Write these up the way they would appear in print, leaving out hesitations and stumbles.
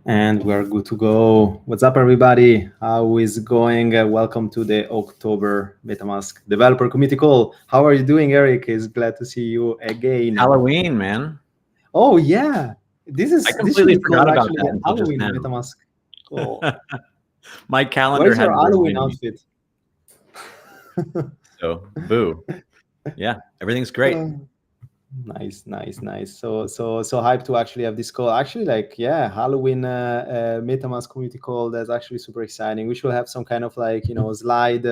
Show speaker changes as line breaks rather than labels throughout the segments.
And we're good to go. What's up, everybody? How is it going? Welcome to the October MetaMask Developer Community Call. How are you doing, Eric? It's glad to see you again.
Halloween, man.
Oh yeah, this
completely
should be
forgot
called
about
actually
that
a
until just
Halloween
now.
MetaMask call.
My calendar
Where's your
had
Halloween
me.
outfit?
So boo. Yeah, everything's great.
Nice. So hyped to actually have this call. Actually, like, yeah, Halloween MetaMask community call. That's actually super exciting. We should have some kind of like, slide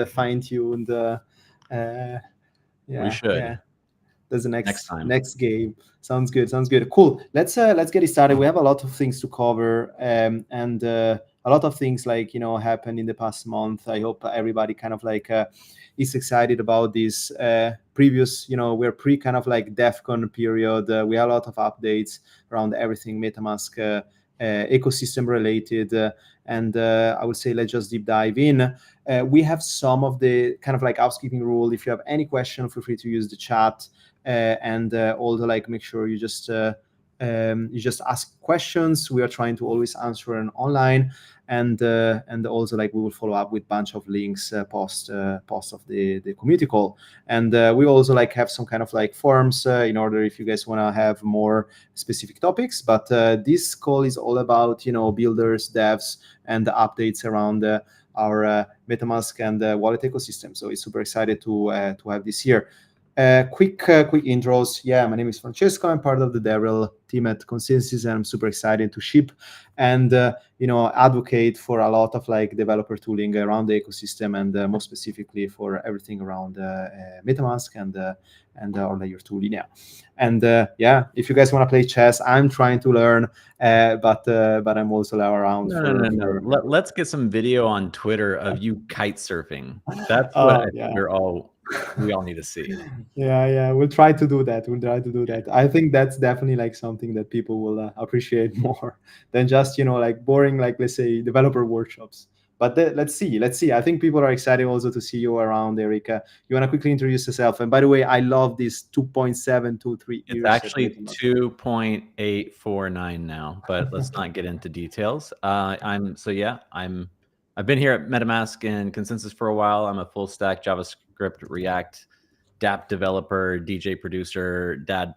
fine tuned. Yeah,
We should.
yeah. That's the
Next time.
next game. Sounds good. Cool. Let's get it started. We have a lot of things to cover, and a lot of things like happened in the past month. I hope everybody kind of like is excited about this previous. We're pre kind of like DEFCON period. We have a lot of updates around everything MetaMask ecosystem related, and I would say let's just deep dive in. We have some of the kind of like housekeeping rule. If you have any question, feel free to use the chat. And also like make sure you just ask questions. We are trying to always answer them online, and also like we will follow up with a bunch of links post of the community call. And we also like have some kind of like forums in order if you guys want to have more specific topics. But this call is all about builders, devs, and the updates around our MetaMask and wallet ecosystem. So it's super excited to have this here. Quick intros. Yeah, my name is Francesco. I'm part of the DevRel team at Consensus, and I'm super excited to ship and advocate for a lot of like developer tooling around the ecosystem, and more specifically for everything around MetaMask and our layer 2 Linea. And yeah, if you guys want to play chess, I'm trying to learn, but I'm also around.
No. Let's get some video on Twitter of you kite surfing. That's what I think we all need to see.
Yeah, we'll try to do that. I think that's definitely like something that people will appreciate more than just like boring, like, let's say, developer workshops. But let's see. I think people are excited also to see you around, Erica. You want to quickly introduce yourself? And by the way, I love this 2.723.
It's actually 2.849 now, but let's not get into details. I've been here at MetaMask and Consensus for a while. I'm a full stack JavaScript, React, dApp developer, DJ producer, Dad++.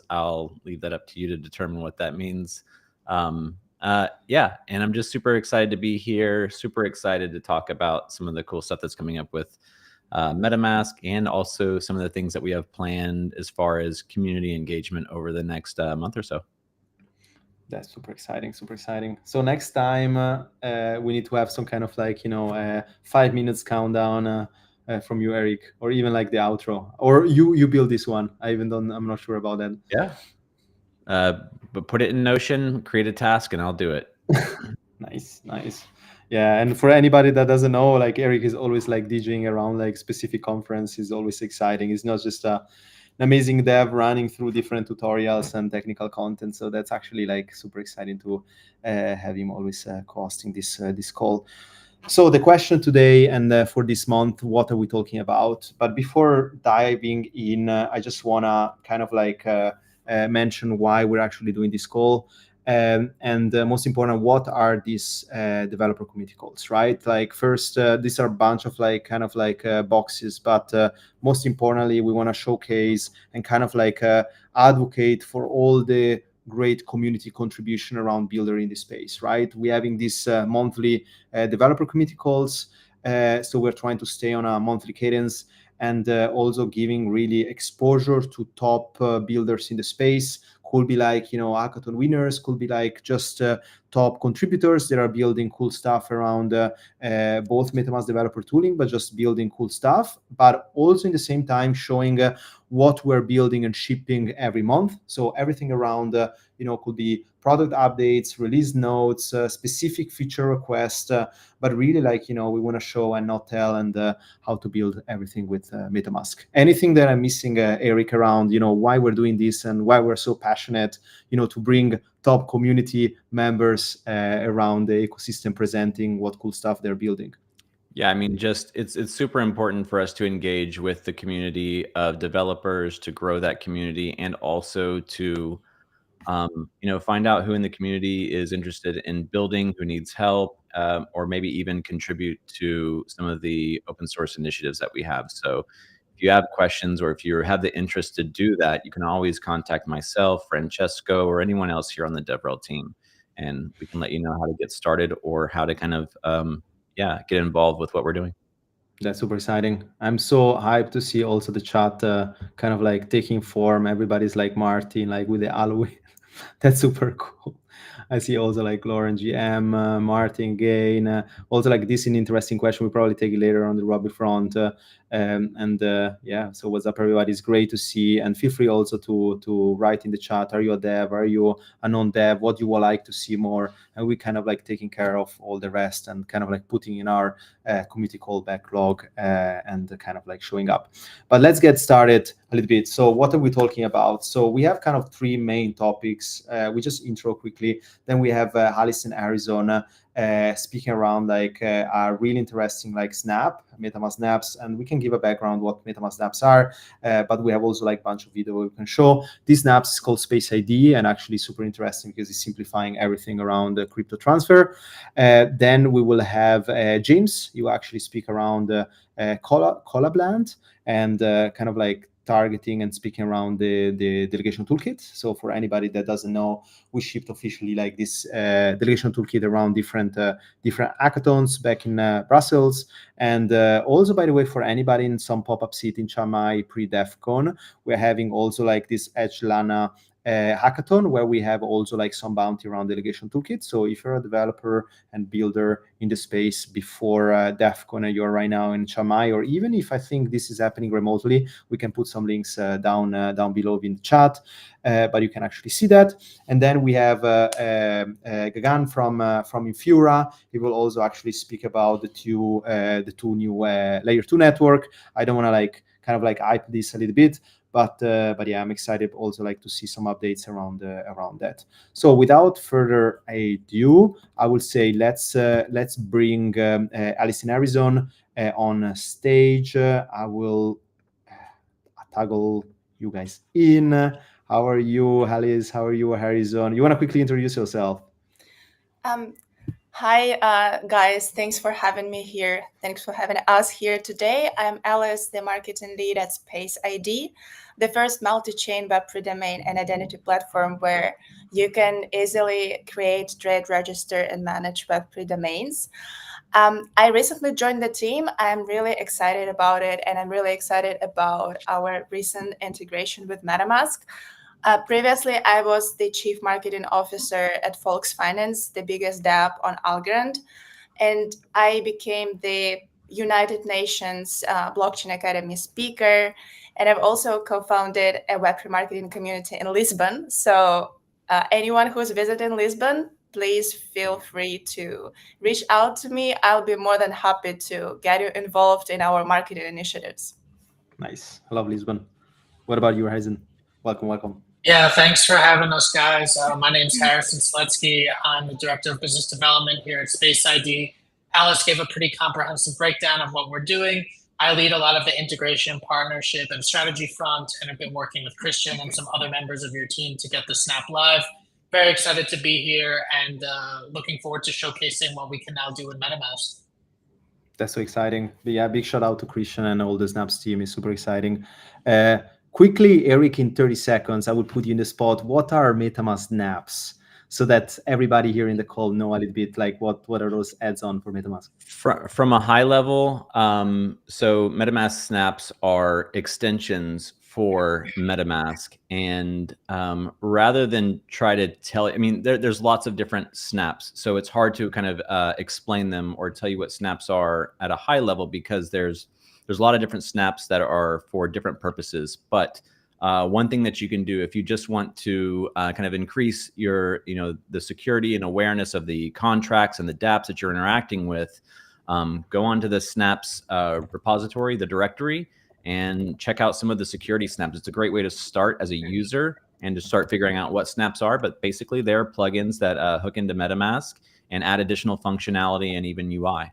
I'll leave that up to you to determine what that means. Yeah, and I'm just super excited to be here. Super excited to talk about some of the cool stuff that's coming up with MetaMask, and also some of the things that we have planned as far as community engagement over the next month or so.
That's super exciting. So next time we need to have some kind of like 5 minutes countdown from you, Eric, or even like the outro, or you build this one. I'm not sure about that.
Yeah. But put it in Notion, create a task, and I'll do it.
Nice. Yeah, and for anybody that doesn't know, like, Eric is always like DJing around like specific conference. Is always exciting. It's not just an amazing dev running through different tutorials and technical content. So that's actually like super exciting to have him always co-hosting this call. So the question today and for this month, what are we talking about? But before diving in, I just wanna kind of like mention why we're actually doing this call. And most important, what are these developer community calls, right? Like, first, these are a bunch of like kind of like boxes, but most importantly, we want to showcase and kind of like advocate for all the great community contribution around builder in the space, right? We're having these monthly developer community calls, so we're trying to stay on a monthly cadence, and also giving really exposure to top builders in the space. Could be like hackathon winners, could be like just top contributors that are building cool stuff around both MetaMask developer tooling, but just building cool stuff, but also in the same time showing what we're building and shipping every month. So everything around could be product updates, release notes, specific feature requests, but really like we want to show and not tell, and how to build everything with MetaMask. Anything that I'm missing, Eric, around why we're doing this and why we're so passionate to bring top community members around the ecosystem, presenting what cool stuff they're building?
Yeah, I mean, just it's super important for us to engage with the community of developers, to grow that community, and also to Find out who in the community is interested in building, who needs help, or maybe even contribute to some of the open source initiatives that we have. So if you have questions or if you have the interest to do that, you can always contact myself, Francesco, or anyone else here on the DevRel team, and we can let you know how to get started or how to kind of get involved with what we're doing.
That's super exciting. I'm so hyped to see also the chat kind of like taking form. Everybody's like Martin, like with the Halloween. That's super cool. I see also like Lauren GM, Martin Gain. Also like this is an interesting question. We'll probably take it later on the Robbie front. So what's up, everybody? It's great to see. And feel free also to write in the chat. Are you a dev? Are you a non-dev? What you would like to see more? And we kind of like taking care of all the rest and kind of like putting in our community call backlog and kind of like showing up. But let's get started a little bit. So what are we talking about? So we have kind of three main topics. We just intro quickly. Then we have Alice in Arizona speaking around like a really interesting like snap, MetaMask snaps, and we can give a background what MetaMask snaps are. But we have also like a bunch of video we can show. These snaps is called Space ID and actually super interesting because it's simplifying everything around the crypto transfer. Then we will have James. You actually speak around Collab.Land and kind of like targeting and speaking around the delegation toolkit. So for anybody that doesn't know, we shipped officially like this delegation toolkit around different hackathons back in Brussels. And also, by the way, for anybody in some pop-up seat in Chiang pre-DEFCON, we're having also like this Edge Lana hackathon where we have also like some bounty around delegation toolkit. So if you're a developer and builder in the space before DEFCON and you're right now in Chiang or even if I think this is happening remotely, we can put some links down below in the chat. But you can actually see that. And then we have Gagan from Infura. He will also actually speak about the two new layer 2 network. I don't want to like kind of like hype this a little bit, but yeah, I'm excited also like to see some updates around that. So without further ado, I will say let's bring Alice in Arizona on stage. I will toggle you guys in. How are you, Alice? How are you, Harrison? You want to quickly introduce yourself?
Hi, guys. Thanks for having me here. Thanks for having us here today. I'm Alice, the marketing lead at Space ID, the first multi-chain Web3 domain and identity platform where you can easily create, trade, register, and manage Web3 domains. I recently joined the team. I'm really excited about it, and I'm really excited about our recent integration with MetaMask. Previously, I was the Chief Marketing Officer at Folks Finance, the biggest dApp on Algorand, and I became the United Nations Blockchain Academy speaker, and I've also co-founded a Web3 marketing community in Lisbon. So anyone who's visiting Lisbon, please feel free to reach out to me. I'll be more than happy to get you involved in our marketing initiatives.
Nice. I love Lisbon. What about you, Harrison? Welcome.
Yeah, thanks for having us, guys. My name's Harrison Sletsky. I'm the Director of Business Development here at Space ID. Alice gave a pretty comprehensive breakdown of what we're doing. I lead a lot of the integration, partnership, and strategy front, and I've been working with Christian and some other members of your team to get the Snap live. Very excited to be here and looking forward to showcasing what we can now do in MetaMask.
That's so exciting. But yeah, big shout out to Christian and all the Snaps team. Is super exciting. Quickly, Eric, in 30 seconds, I will put you in the spot. What are MetaMask snaps? So that everybody here in the call know a little bit like what are those add-on for MetaMask?
From a high level, so MetaMask snaps are extensions for MetaMask, and rather than try to tell, I mean, there's lots of different snaps, so it's hard to kind of explain them or tell you what snaps are at a high level because there's a lot of different snaps that are for different purposes. But one thing that you can do if you just want to kind of increase your, the security and awareness of the contracts and the dApps that you're interacting with, go onto the snaps repository, the directory, and check out some of the security snaps. It's a great way to start as a user and to start figuring out what snaps are. But basically, they're plugins that hook into MetaMask and add additional functionality and even UI.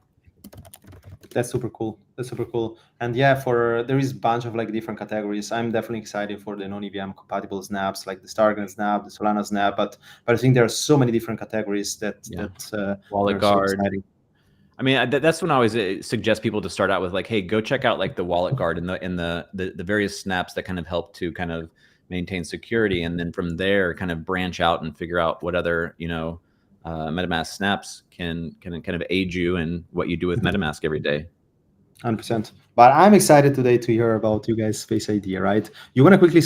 That's super cool. That's super cool. And yeah, there is a bunch of like different categories. I'm definitely excited for the non-EVM compatible snaps, like the Stargate snap, the Solana snap. But I think there are so many different categories that
Wallet
are so
Guard.
exciting.
I mean, that's when I always suggest people to start out with, like, hey, go check out like the Wallet Guard and the various snaps that kind of help to kind of maintain security, and then from there kind of branch out and figure out what other MetaMask snaps can kind of aid you in what you do with MetaMask every day.
100%. But I'm excited today to hear about you guys' Space ID, right? You want to quickly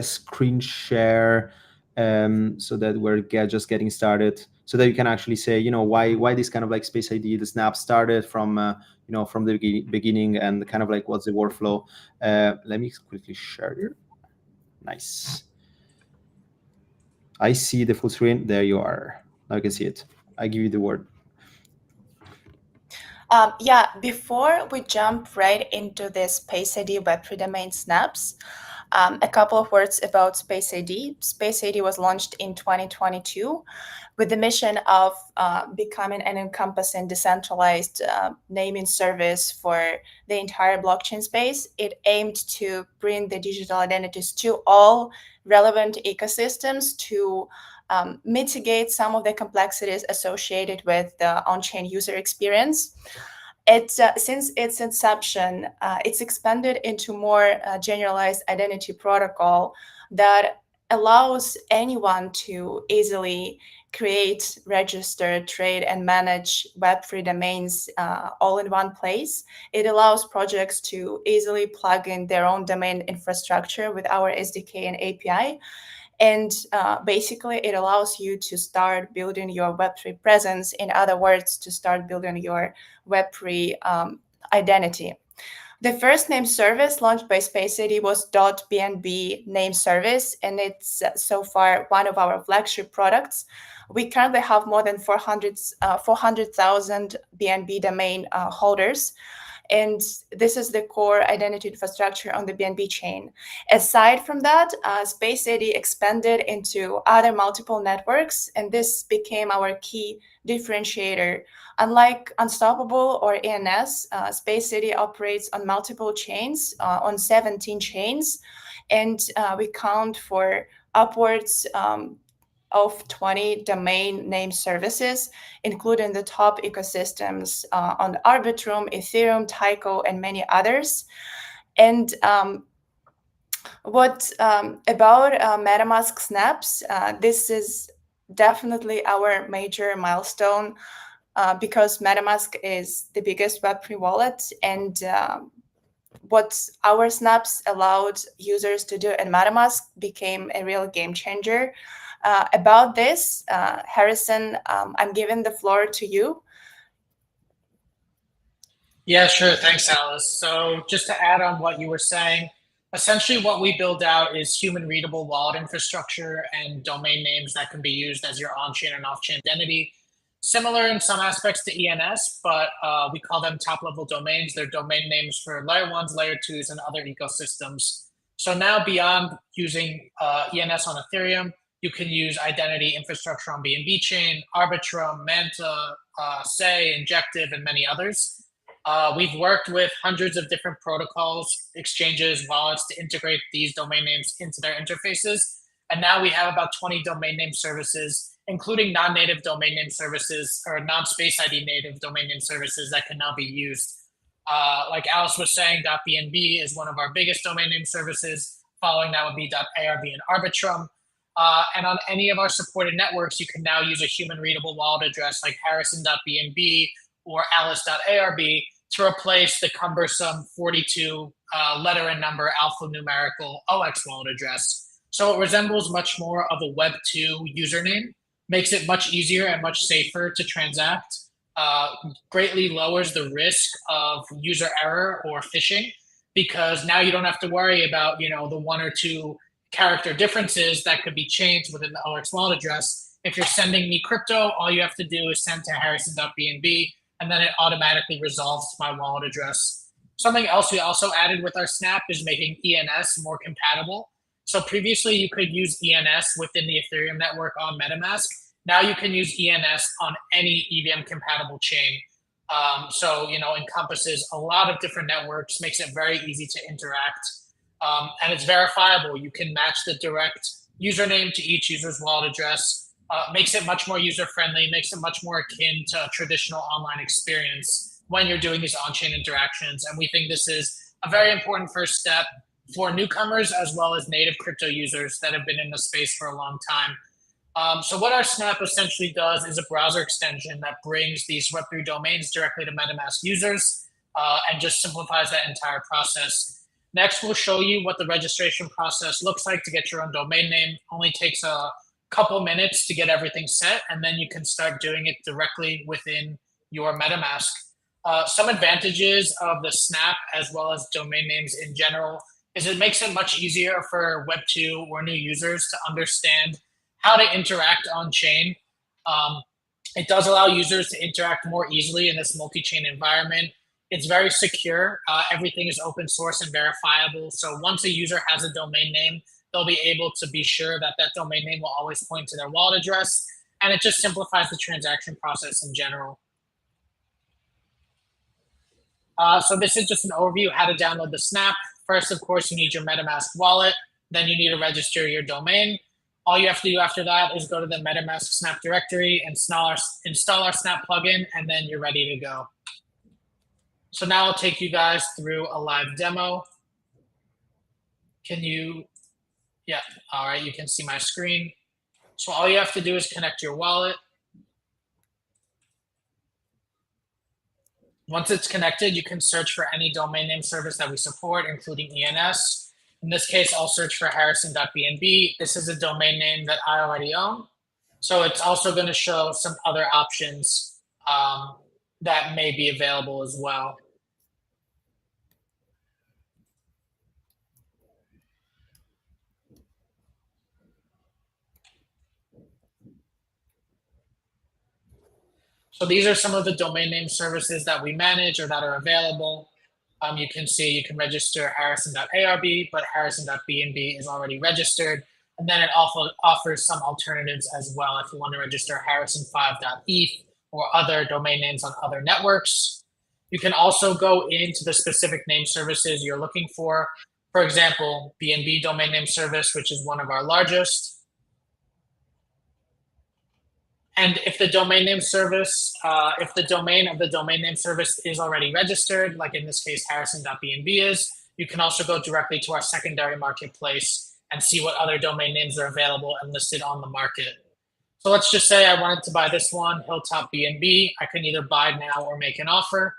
screen share so that we're just getting started, so that you can actually say, why this kind of like Space ID, the snap started from, from the beginning, and kind of like what's the workflow. Let me quickly share here. Nice. I see the full screen. There you are. Now you can see it. I give you the word.
Yeah, before we jump right into the Space ID Web3 domain snaps, a couple of words about Space ID. Space ID was launched in 2022 with the mission of becoming an encompassing decentralized naming service for the entire blockchain space. It aimed to bring the digital identities to all relevant ecosystems to mitigate some of the complexities associated with the on-chain user experience. Since its inception, it's expanded into more generalized identity protocol that allows anyone to easily create, register, trade, and manage Web3 domains all in one place. It allows projects to easily plug in their own domain infrastructure with our SDK and API. And basically, it allows you to start building your Web3 presence. In other words, to start building your Web3 identity. The first name service launched by Space ID was .bnb name service, and it's so far one of our flagship products. We currently have more than 400,000 BNB domain holders. And this is the core identity infrastructure on the BNB chain. Aside from that, Space ID expanded into other multiple networks, and this became our key differentiator. Unlike Unstoppable or ENS, Space ID operates on multiple chains, on 17 chains, and we count for upwards of 20 domain name services, including the top ecosystems on Arbitrum, Ethereum, Tyco, and many others. And what about MetaMask snaps? This is definitely our major milestone because MetaMask is the biggest Web3 wallet, and what our snaps allowed users to do in MetaMask became a real game changer. About this, Harrison, I'm giving the floor to you.
Yeah, sure. Thanks, Alice. So just to add on what you were saying, essentially what we build out is human readable wallet infrastructure and domain names that can be used as your on-chain and off-chain identity. Similar in some aspects to ENS, but we call them top-level domains. They're domain names for layer ones, layer twos, and other ecosystems. So now beyond using ENS on Ethereum, you can use identity infrastructure on BNB chain, Arbitrum, Manta, Say, Injective, and many others. We've worked with hundreds of different protocols, exchanges, wallets to integrate these domain names into their interfaces. And now we have about 20 domain name services, including non-native domain name services or non-Space ID native domain name services that can now be used. Like Alice was saying, .bnb is one of our biggest domain name services. Following that would be .arb and Arbitrum. And on any of our supported networks, you can now use a human readable wallet address like harrison.bnb or alice.arb to replace the cumbersome 42 letter and number alphanumerical OX wallet address. So it resembles much more of a Web2 username, makes it much easier and much safer to transact, greatly lowers the risk of user error or phishing, because now you don't have to worry about, the one or two character differences that could be changed within the OX wallet address. If you're sending me crypto, all you have to do is send to harrison.bnb, and then it automatically resolves to my wallet address. Something else we also added with our snap is making ENS more compatible. So previously you could use ENS within the Ethereum network on MetaMask. Now you can use ENS on any EVM compatible chain. So, encompasses a lot of different networks, makes it very easy to interact. And it's verifiable. You can match the direct username to each user's wallet address. Makes it much more user-friendly, makes it much more akin to a traditional online experience when you're doing these on-chain interactions. And we think this is a very important first step for newcomers as well as native crypto users that have been in the space for a long time. So what our Snap essentially does is a browser extension that brings these Web3 domains directly to MetaMask users and just simplifies that entire process. Next, we'll show you what the registration process looks like to get your own domain name. Only takes a couple minutes to get everything set, and then you can start doing it directly within your MetaMask. Some advantages of the Snap as well as domain names in general is it makes it much easier for Web2 or new users to understand how to interact on chain. It does allow users to interact more easily in this multi-chain environment. It's very secure. Everything is open source and verifiable. So once a user has a domain name, they'll be able to be sure that that domain name will always point to their wallet address. And it just simplifies the transaction process in general. So this is just an overview of how to download the Snap. First, of course, you need your MetaMask wallet. Then you need to register your domain. All you have to do after that is go to the MetaMask Snap directory, install our Snap plugin, and then you're ready to go. So now I'll take you guys through a live demo. Can you, yeah, all right, you can see my screen. So all you have to do is connect your wallet. Once it's connected, you can search for any domain name service that we support, including ENS. In this case, I'll search for harrison.bnb. This is a domain name that I already own. So it's also going to show some other options that may be available as well. So these are some of the domain name services that we manage or that are available. You can see you can register harrison.arb, but harrison.bnb is already registered. And then it also offers some alternatives as well if you want to register harrison5.eth or other domain names on other networks. You can also go into the specific name services you're looking for. For example, BNB domain name service, which is one of our largest. And if the domain name service, if the domain of the domain name service is already registered, like in this case, harrison.bnb is, you can also go directly to our secondary marketplace and see what other domain names are available and listed on the market. So let's just say I wanted to buy this one, Hilltop BNB. I can either buy now or make an offer.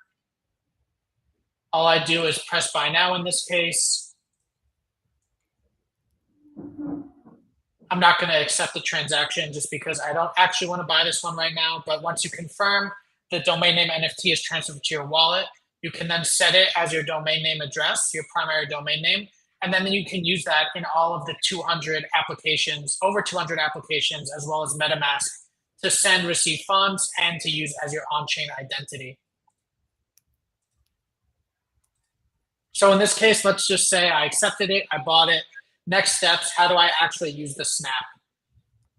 All I do is press buy now in this case. I'm not going to accept the transaction just because I don't actually want to buy this one right now. But once you confirm the domain name NFT is transferred to your wallet, you can then set it as your domain name address, your primary domain name. And then you can use that in all of the 200 applications, over 200 applications, as well as MetaMask to send, receive funds, and to use as your on-chain identity. So in this case, let's just say I accepted it, I bought it. Next steps, how do I actually use the Snap?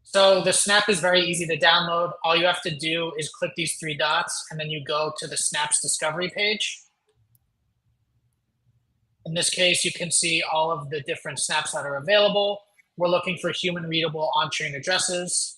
So the Snap is very easy to download. All you have to do is click these three dots, and then you go to the Snap's discovery page. In this case, you can see all of the different Snaps that are available. We're looking for human readable on-chain addresses.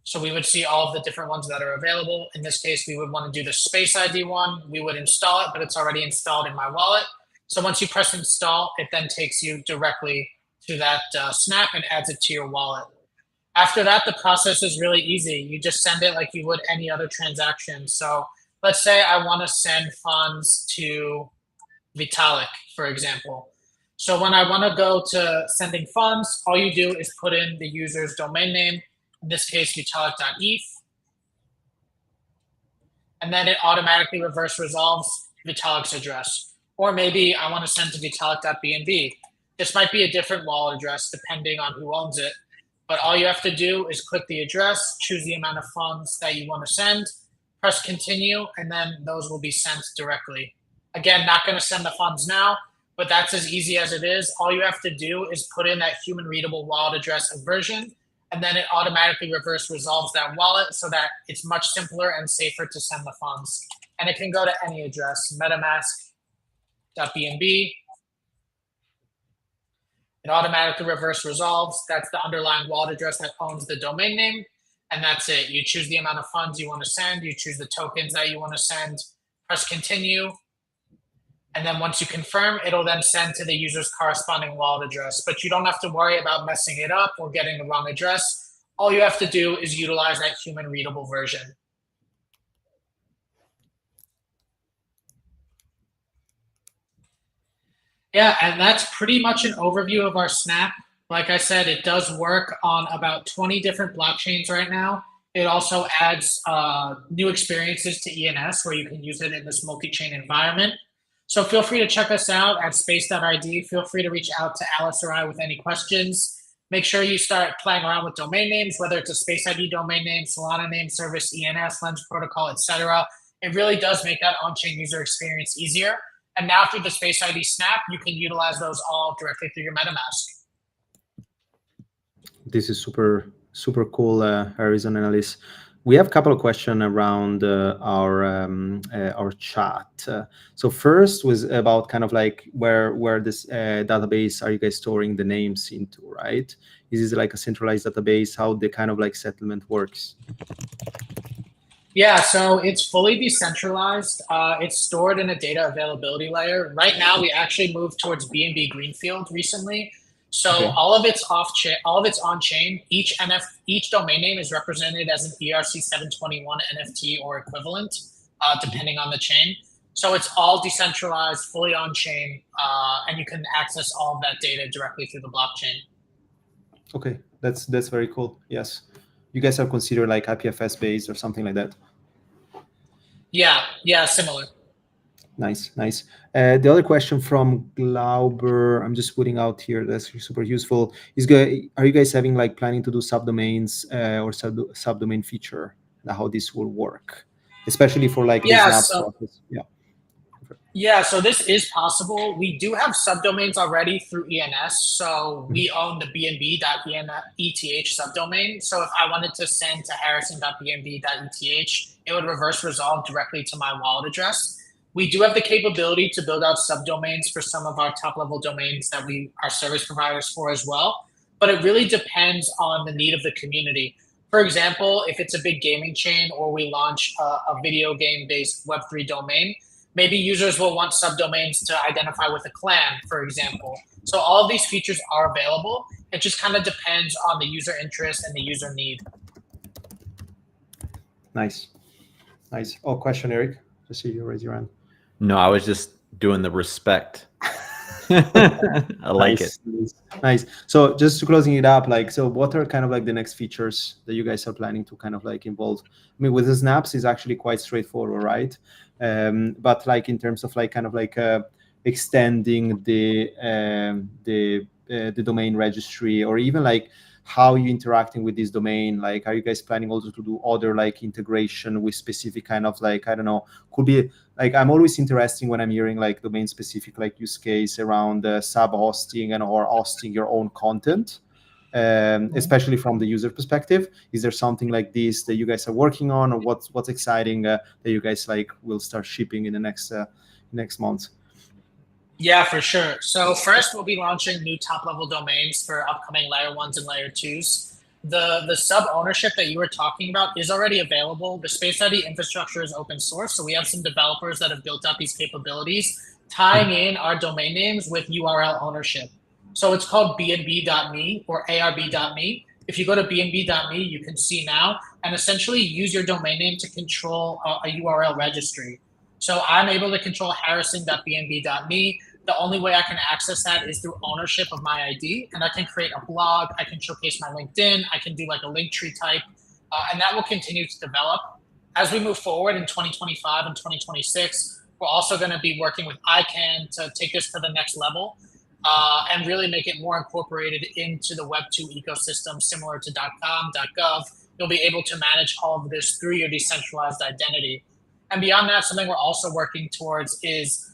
So we would see all of the different ones that are available. In this case, we would want to do the Space ID one. We would install it, but it's already installed in my wallet. So once you press install, it then takes you directly to that Snap and adds it to your wallet. After that, the process is really easy. You just send it like you would any other transaction. So let's say I want to send funds to Vitalik, for example. So when I want to go to sending funds, all you do is put in the user's domain name, in this case, Vitalik.eth. And then it automatically reverse resolves Vitalik's address. Or maybe I want to send to Vitalik.bnb. This might be a different wallet address depending on who owns it. But all you have to do is click the address, choose the amount of funds that you want to send, press continue, and then those will be sent directly. Again, not going to send the funds now, but that's as easy as it is. All you have to do is put in that human readable wallet address of version, and then it automatically reverse resolves that wallet so that it's much simpler and safer to send the funds. And it can go to any address, metamask.bnb. It automatically reverse resolves. That's the underlying wallet address that owns the domain name. And that's it. You choose the amount of funds you want to send. You choose the tokens that you want to send. Press continue. And then once you confirm, it'll then send to the user's corresponding wallet address. But you don't have to worry about messing it up or getting the wrong address. All you have to do is utilize that human readable version. Yeah, and that's pretty much an overview of our Snap. Like I said, it does work on about 20 different blockchains right now. It also adds new experiences to ENS where you can use it in this multi-chain environment. So feel free to check us out at space.id. Feel free to reach out to Alice or I with any questions. Make sure you start playing around with domain names, whether it's a Space ID domain name, Solana name service, ENS, Lens protocol, etc. It really does make that on-chain user experience easier. And now through the Space ID Snap, you can utilize those all directly through your MetaMask.
This is super cool, Harrison and Alice. We have a couple of questions around our chat. So first was about kind of like where this database are you guys storing the names into, right? Is this like a centralized database? How the kind of like settlement works?
Yeah, so it's fully decentralized. It's stored in a data availability layer. Right now, we actually moved towards BNB Greenfield recently. So
Okay.
all of it's on chain. Each domain name is represented as an ERC-721 NFT or equivalent, depending on the chain. So it's all decentralized, fully on chain, and you can access all of that data directly through the blockchain.
Okay, that's very cool. Yes, you guys are considered like IPFS based or something like that.
Yeah, similar.
Nice. The other question from Glauber, I'm just putting out here, that's super useful, is are you guys having like planning to do subdomains or subdomain feature, and how this will work, especially for like the Snap process?
Yeah, so this is possible. We do have subdomains already through ENS. So we own the bnb.eth subdomain. So if I wanted to send to harrison.bnb.eth, it would reverse resolve directly to my wallet address. We do have the capability to build out subdomains for some of our top-level domains that we are service providers for as well. But it really depends on the need of the community. For example, if it's a big gaming chain or we launch a video game-based Web3 domain, maybe users will want subdomains to identify with a clan, for example. So all of these features are available. It just kind of depends on the user interest and the user need.
Nice. Oh, question, Eric. Just see you raise your hand.
No, I was just doing the respect. I like it.
Nice. So just to closing it up, like, so what are kind of like the next features that you guys are planning to kind of like involve? I mean, with the snaps is actually quite straightforward, right? But like in terms of like kind of like extending the domain registry, or even like how you interacting with this domain, like are you guys planning also to do other like integration with specific kind of like, I don't know, could be like, I'm always interested when I'm hearing like domain specific like use case around sub hosting and or hosting your own content, especially from the user perspective. Is there something like this that you guys are working on, or what's exciting that you guys like will start shipping in the next month?
Yeah, for sure. So first, we'll be launching new top-level domains for upcoming layer 1s and layer 2s. The sub-ownership that you were talking about is already available. The Space ID infrastructure is open source, so we have some developers that have built out these capabilities, tying in our domain names with URL ownership. So it's called bnb.me or arb.me. If you go to bnb.me, you can see now, and essentially use your domain name to control a URL registry. So I'm able to control harrison.bnb.me. The only way I can access that is through ownership of my ID, and I can create a blog, I can showcase my LinkedIn, I can do like a link tree type, and that will continue to develop. As we move forward in 2025 and 2026, we're also going to be working with ICANN to take this to the next level and really make it more incorporated into the Web2 ecosystem, similar to .com, .gov. You'll be able to manage all of this through your decentralized identity. And beyond that, something we're also working towards is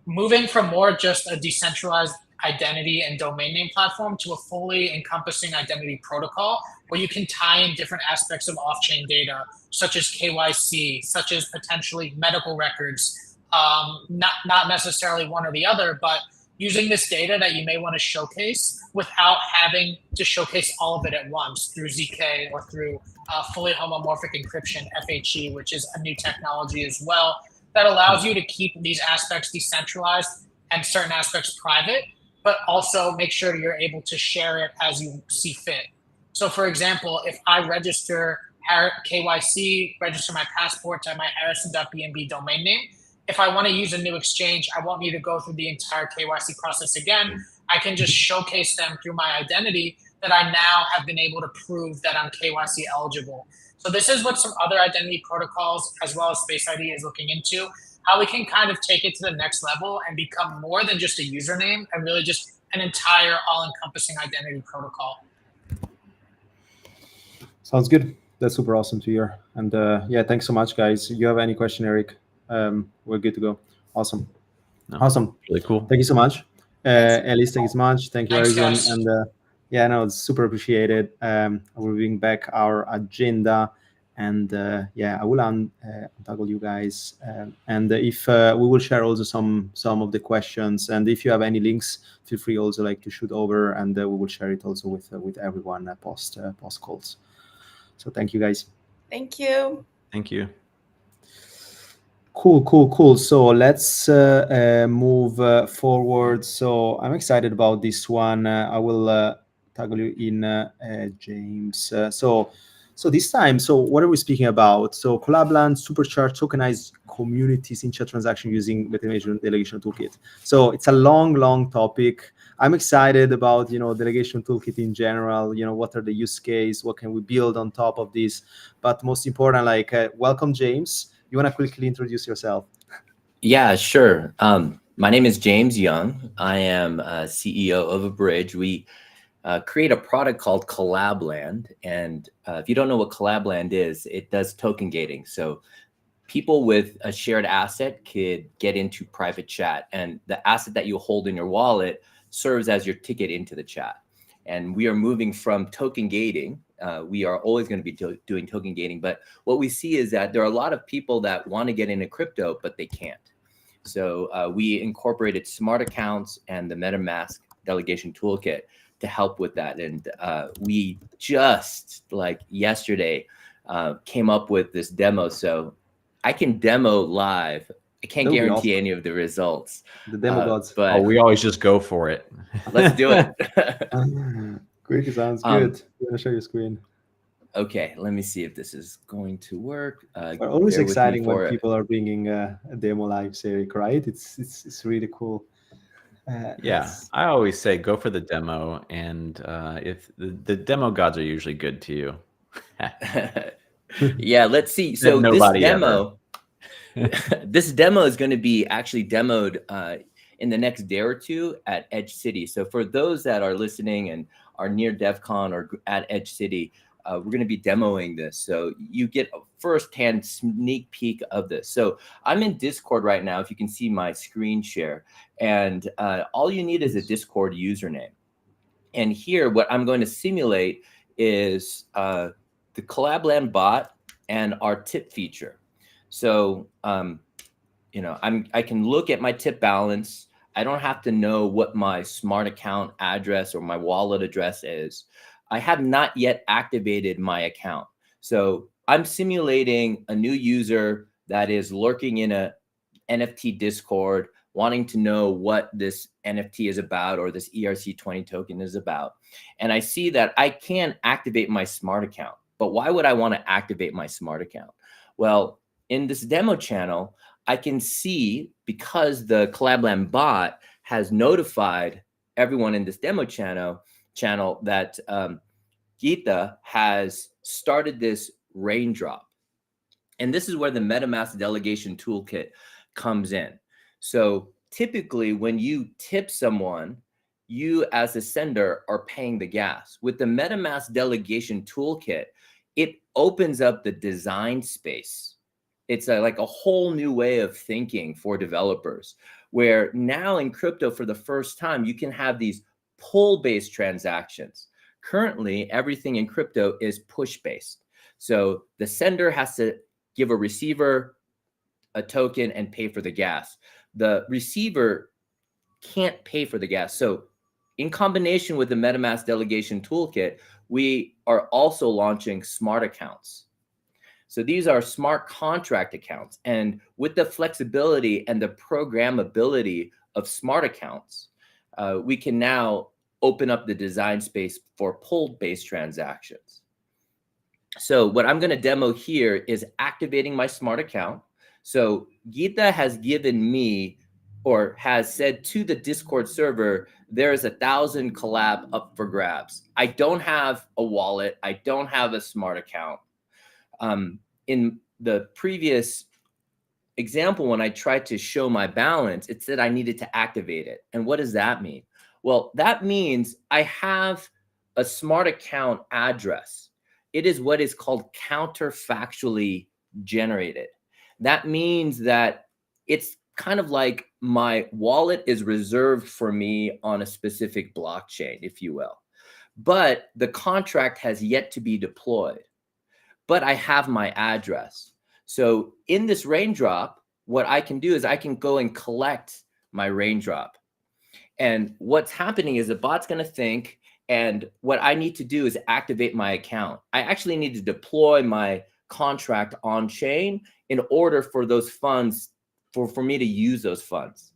moving from more just a decentralized identity and domain name platform to a fully encompassing identity protocol where you can tie in different aspects of off-chain data, such as KYC, such as potentially medical records, not necessarily one or the other, but using this data that you may want to showcase without having to showcase all of it at once through ZK or through fully homomorphic encryption, FHE, which is a new technology as well, that allows you to keep these aspects decentralized and certain aspects private, but also make sure you're able to share it as you see fit. So for example, if I register KYC, register my passport to my harrison.bnb domain name, if I want to use a new exchange, I won't need to go through the entire KYC process again. I can just showcase them through my identity that I now have been able to prove that I'm KYC eligible. So this is what some other identity protocols, as well as Space ID, is looking into, how we can kind of take it to the next level and become more than just a username and really just an entire all-encompassing identity protocol.
Sounds good. That's super awesome to hear. And yeah, thanks so much, guys. You have any question, Eric? We're good to go. Awesome.
No,
awesome.
Really cool.
Thank you so much. Elise, thank you so much. Thank you,
Thanks,
everyone.
guys.
And yeah, no, it's super appreciated. We'll bring back our agenda. And yeah, I will untoggle you guys. And if we will share also some of the questions. And if you have any links, feel free also like to shoot over, and we will share it also with everyone post calls. So thank you, guys.
Thank you.
Thank you.
Cool. So let's move forward. So I'm excited about this one. I will toggle you in, James. So this time, so what are we speaking about? So Collab.Land, supercharged tokenized communities in chat transaction using MetaMask Delegation Toolkit. So it's a long topic. I'm excited about, delegation toolkit in general. What are the use case? What can we build on top of this? But most important, like, welcome, James. You want to quickly introduce yourself?
Yeah, sure. My name is James Young. I am CEO of Abridge. We create a product called Collab.Land. And if you don't know what Collab.Land is, it does token gating. So people with a shared asset could get into private chat, and the asset that you hold in your wallet serves as your ticket into the chat. And we are moving from token gating. We are always going to be doing token gating. But what we see is that there are a lot of people that want to get into crypto, but they can't. So we incorporated smart accounts and the MetaMask Delegation Toolkit to help with that. And we just, like yesterday, came up with this demo. So I can demo live. I can't guarantee any of the results.
The demo gods.
But
we always just go for it.
Let's do it.
Great, sounds good. You want to share your screen?
Okay, let me see if this is going to work.
Always exciting when people are bringing a demo live, Eric, right? It's really cool.
Yeah, I always say go for the demo, and if the demo gods are usually good to you.
Yeah, let's see. So this demo is going to be actually demoed in the next day or two at Edge City. So for those that are listening and are near DevCon or at Edge City, we're going to be demoing this. So you get a firsthand sneak peek of this. So I'm in Discord right now, if you can see my screen share. And all you need is a Discord username. And here, what I'm going to simulate is the Collab.Land bot and our tip feature. So, I can look at my tip balance. I don't have to know what my smart account address or my wallet address is. I have not yet activated my account. So I'm simulating a new user that is lurking in a NFT Discord, wanting to know what this NFT is about or this ERC20 token is about. And I see that I can activate my smart account. But why would I want to activate my smart account? Well, in this demo channel, I can see, because the Collab.Land bot has notified everyone in this demo channel that Geeta has started this raindrop. And this is where the MetaMask Delegation Toolkit comes in. So typically when you tip someone, you as a sender are paying the gas. With the MetaMask Delegation Toolkit, it opens up the design space. It's like a whole new way of thinking for developers, where now in crypto for the first time, you can have these pull-based transactions. Currently, everything in crypto is push-based. So the sender has to give a receiver a token and pay for the gas. The receiver can't pay for the gas. So in combination with the MetaMask Delegation Toolkit, we are also launching smart accounts. So these are smart contract accounts. And with the flexibility and the programmability of smart accounts, we can now open up the design space for pull-based transactions. So what I'm going to demo here is activating my smart account. So Geeta has given me, or has said to the Discord server, there is 1,000 collab up for grabs. I don't have a wallet. I don't have a smart account. In the previous example, when I tried to show my balance, it said I needed to activate it. And what does that mean? Well, that means I have a smart account address. It is what is called counterfactually generated. That means that it's kind of like my wallet is reserved for me on a specific blockchain, if you will. But the contract has yet to be deployed. But I have my address. So in this raindrop, what I can do is I can go and collect my raindrop. And what's happening is the bot's going to think, and what I need to do is activate my account. I actually need to deploy my contract on chain in order for those funds, for me to use those funds.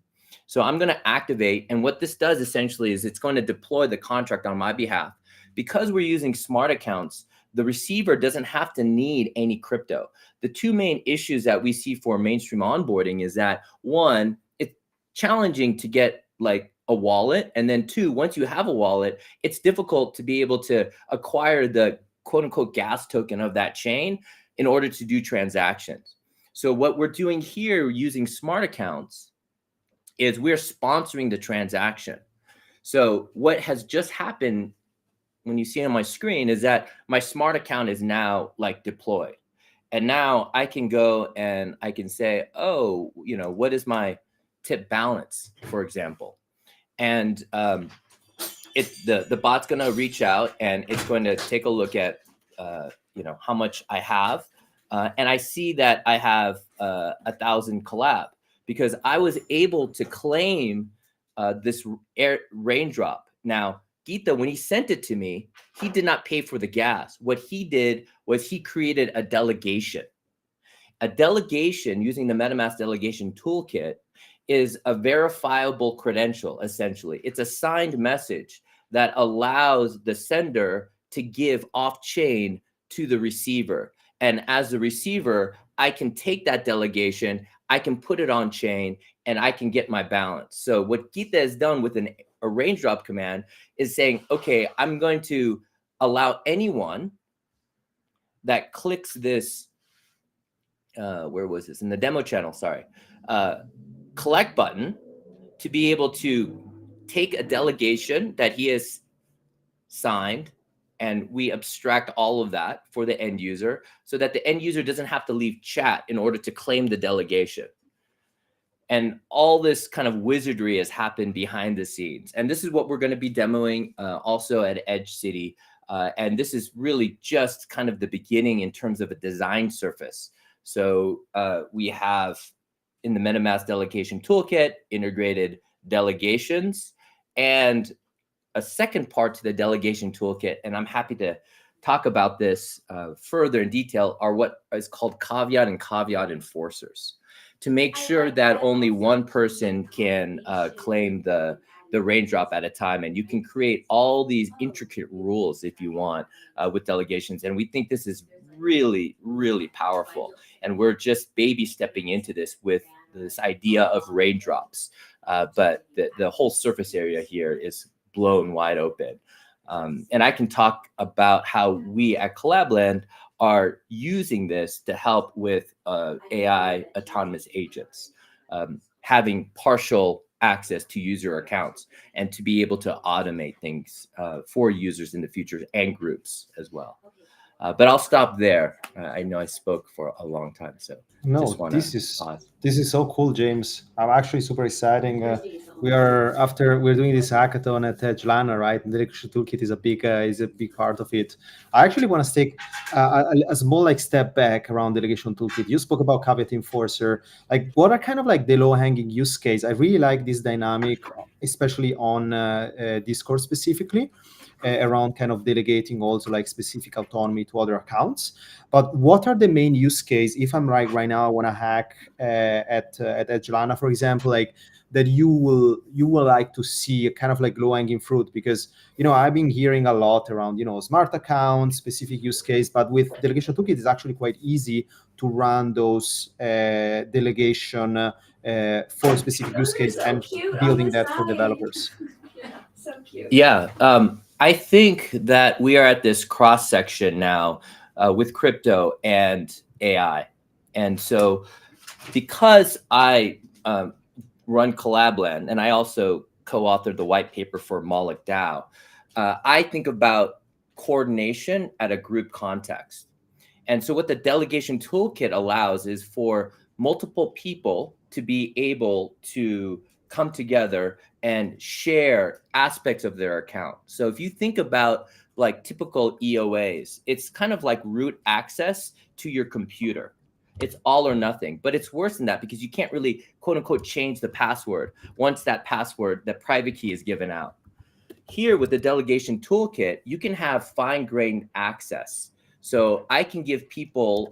So I'm going to activate. And what this does essentially is it's going to deploy the contract on my behalf. Because we're using smart accounts, the receiver doesn't have to need any crypto. The two main issues that we see for mainstream onboarding is that, one, it's challenging to get like a wallet. And then two, once you have a wallet, it's difficult to be able to acquire the quote unquote gas token of that chain in order to do transactions. So what we're doing here using smart accounts is we're sponsoring the transaction. So what has just happened, when you see on my screen, is that my smart account is now like deployed. And now I can go and I can say, oh, you know, what is my tip balance, for example? And the bot's going to reach out and it's going to take a look at, you know, how much I have. And I see that I have 1,000 collab because I was able to claim this raindrop. Now, Geeta, when he sent it to me, he did not pay for the gas. What he did was he created a delegation. A delegation using the MetaMask Delegation Toolkit is a verifiable credential, essentially. It's a signed message that allows the sender to give off-chain to the receiver. And as the receiver, I can take that delegation, I can put it on chain, and I can get my balance. So what Geeta has done with a raindrop command is saying, okay, I'm going to allow anyone that clicks this, where was this? In the demo channel, sorry, collect button to be able to take a delegation that he has signed, and we abstract all of that for the end user so that the end user doesn't have to leave chat in order to claim the delegation. And all this kind of wizardry has happened behind the scenes. And this is what we're going to be demoing also at Edge City. And this is really just kind of the beginning in terms of a design surface. So we have in the MetaMask Delegation Toolkit integrated delegations and a second part to the delegation toolkit. And I'm happy to talk about this further in detail, are what is called caveat and caveat enforcers, to make sure that only one person can claim the raindrop at a time. And you can create all these intricate rules if you want with delegations. And we think this is really, really powerful. And we're just baby stepping into this with this idea of raindrops. But the whole surface area here is blown wide open. And I can talk about how we at Collab.Land are using this to help with AI autonomous agents, having partial access to user accounts and to be able to automate things for users in the future and groups as well. But I'll stop there. I know I spoke for a long time, so
No,
just want
this
to
is
pause.
this is so cool, James. I'm actually super exciting. We're doing this hackathon at Edgelana, right? And the Delegation Toolkit is a big part of it. I actually want to take a small like step back around Delegation Toolkit. You spoke about caveat enforcer. Like, what are kind of like the low hanging use case? I really like this dynamic, especially on Discord specifically. Around kind of delegating also like specific autonomy to other accounts. But what are the main use case? If I'm right now, I want to hack at Edgelana, for example, like that you will like to see a kind of like low hanging fruit, because I've been hearing a lot around smart accounts, specific use case, but with Delegation Toolkit it's actually quite easy to run those delegation for specific use case and building that for developers.
So cute. Yeah. I think that we are at this cross section now with crypto and AI. And so because I run Collab.Land and I also co-authored the white paper for Moloch DAO, I think about coordination at a group context. And so what the delegation toolkit allows is for multiple people to be able to come together and share aspects of their account. So if you think about like typical EOAs, it's kind of like root access to your computer. It's all or nothing, but it's worse than that because you can't really quote unquote change the password once that private key is given out. Here with the delegation toolkit, you can have fine-grained access. So I can give people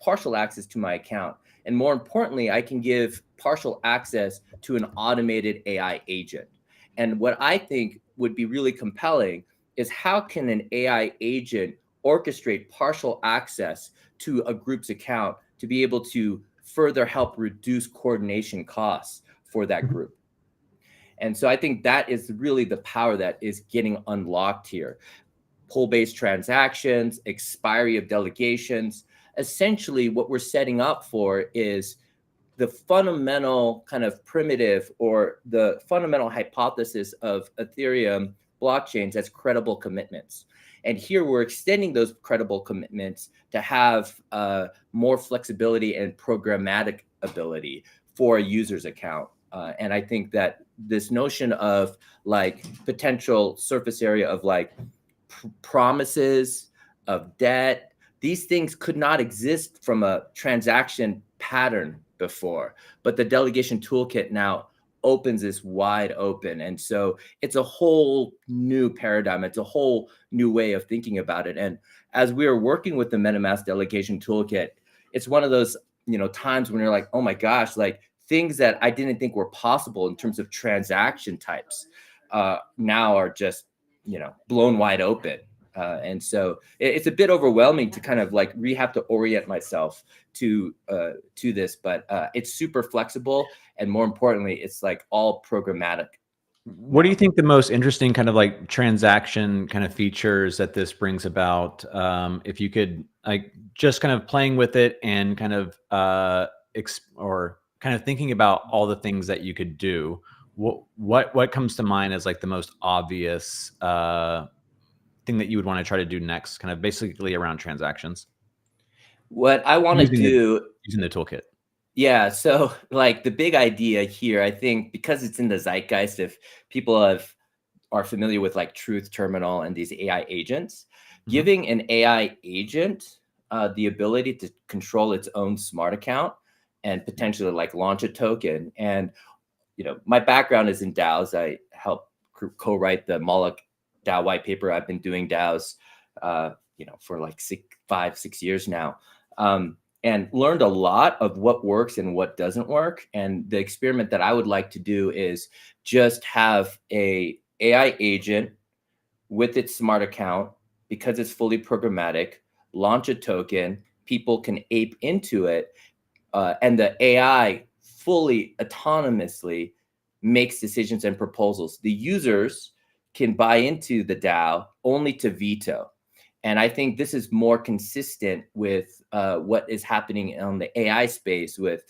partial access to my account. And more importantly, I can give partial access to an automated AI agent. And what I think would be really compelling is how can an AI agent orchestrate partial access to a group's account to be able to further help reduce coordination costs for that group. And so I think that is really the power that is getting unlocked here. Pull-based transactions, expiry of delegations. Essentially, what we're setting up for is the fundamental kind of primitive or the fundamental hypothesis of Ethereum blockchains as credible commitments. And here we're extending those credible commitments to have more flexibility and programmatic ability for a user's account. And I think that this notion of like potential surface area of like promises of debt, these things could not exist from a transaction pattern before, but the delegation toolkit now opens this wide open. And so it's a whole new paradigm. It's a whole new way of thinking about it. And as we are working with the MetaMask Delegation Toolkit, it's one of those, times when you're like, oh my gosh, like things that I didn't think were possible in terms of transaction types now are just, blown wide open. And so it's a bit overwhelming to kind of like have to orient myself to this, but it's super flexible. And more importantly, it's like all programmatic.
What do you think the most interesting kind of like transaction kind of features that this brings about? If you could like just kind of playing with it and kind of or kind of thinking about all the things that you could do, what comes to mind as like the most obvious thing that you would want to try to do next, kind of basically around transactions?
What I want to do
using the toolkit.
Yeah. So like the big idea here, I think, because it's in the zeitgeist, if people are familiar with like Truth Terminal and these AI agents, giving an AI agent the ability to control its own smart account and potentially like launch a token. And, my background is in DAOs. I helped co-write the Moloch DAO white paper. I've been doing DAOs, for like 5-6 years now. And learned a lot of what works and what doesn't work. And the experiment that I would like to do is just have a AI agent with its smart account, because it's fully programmatic, launch a token, people can ape into it, and the AI fully autonomously makes decisions and proposals. The users can buy into the DAO only to veto. And I think this is more consistent with what is happening on the AI space with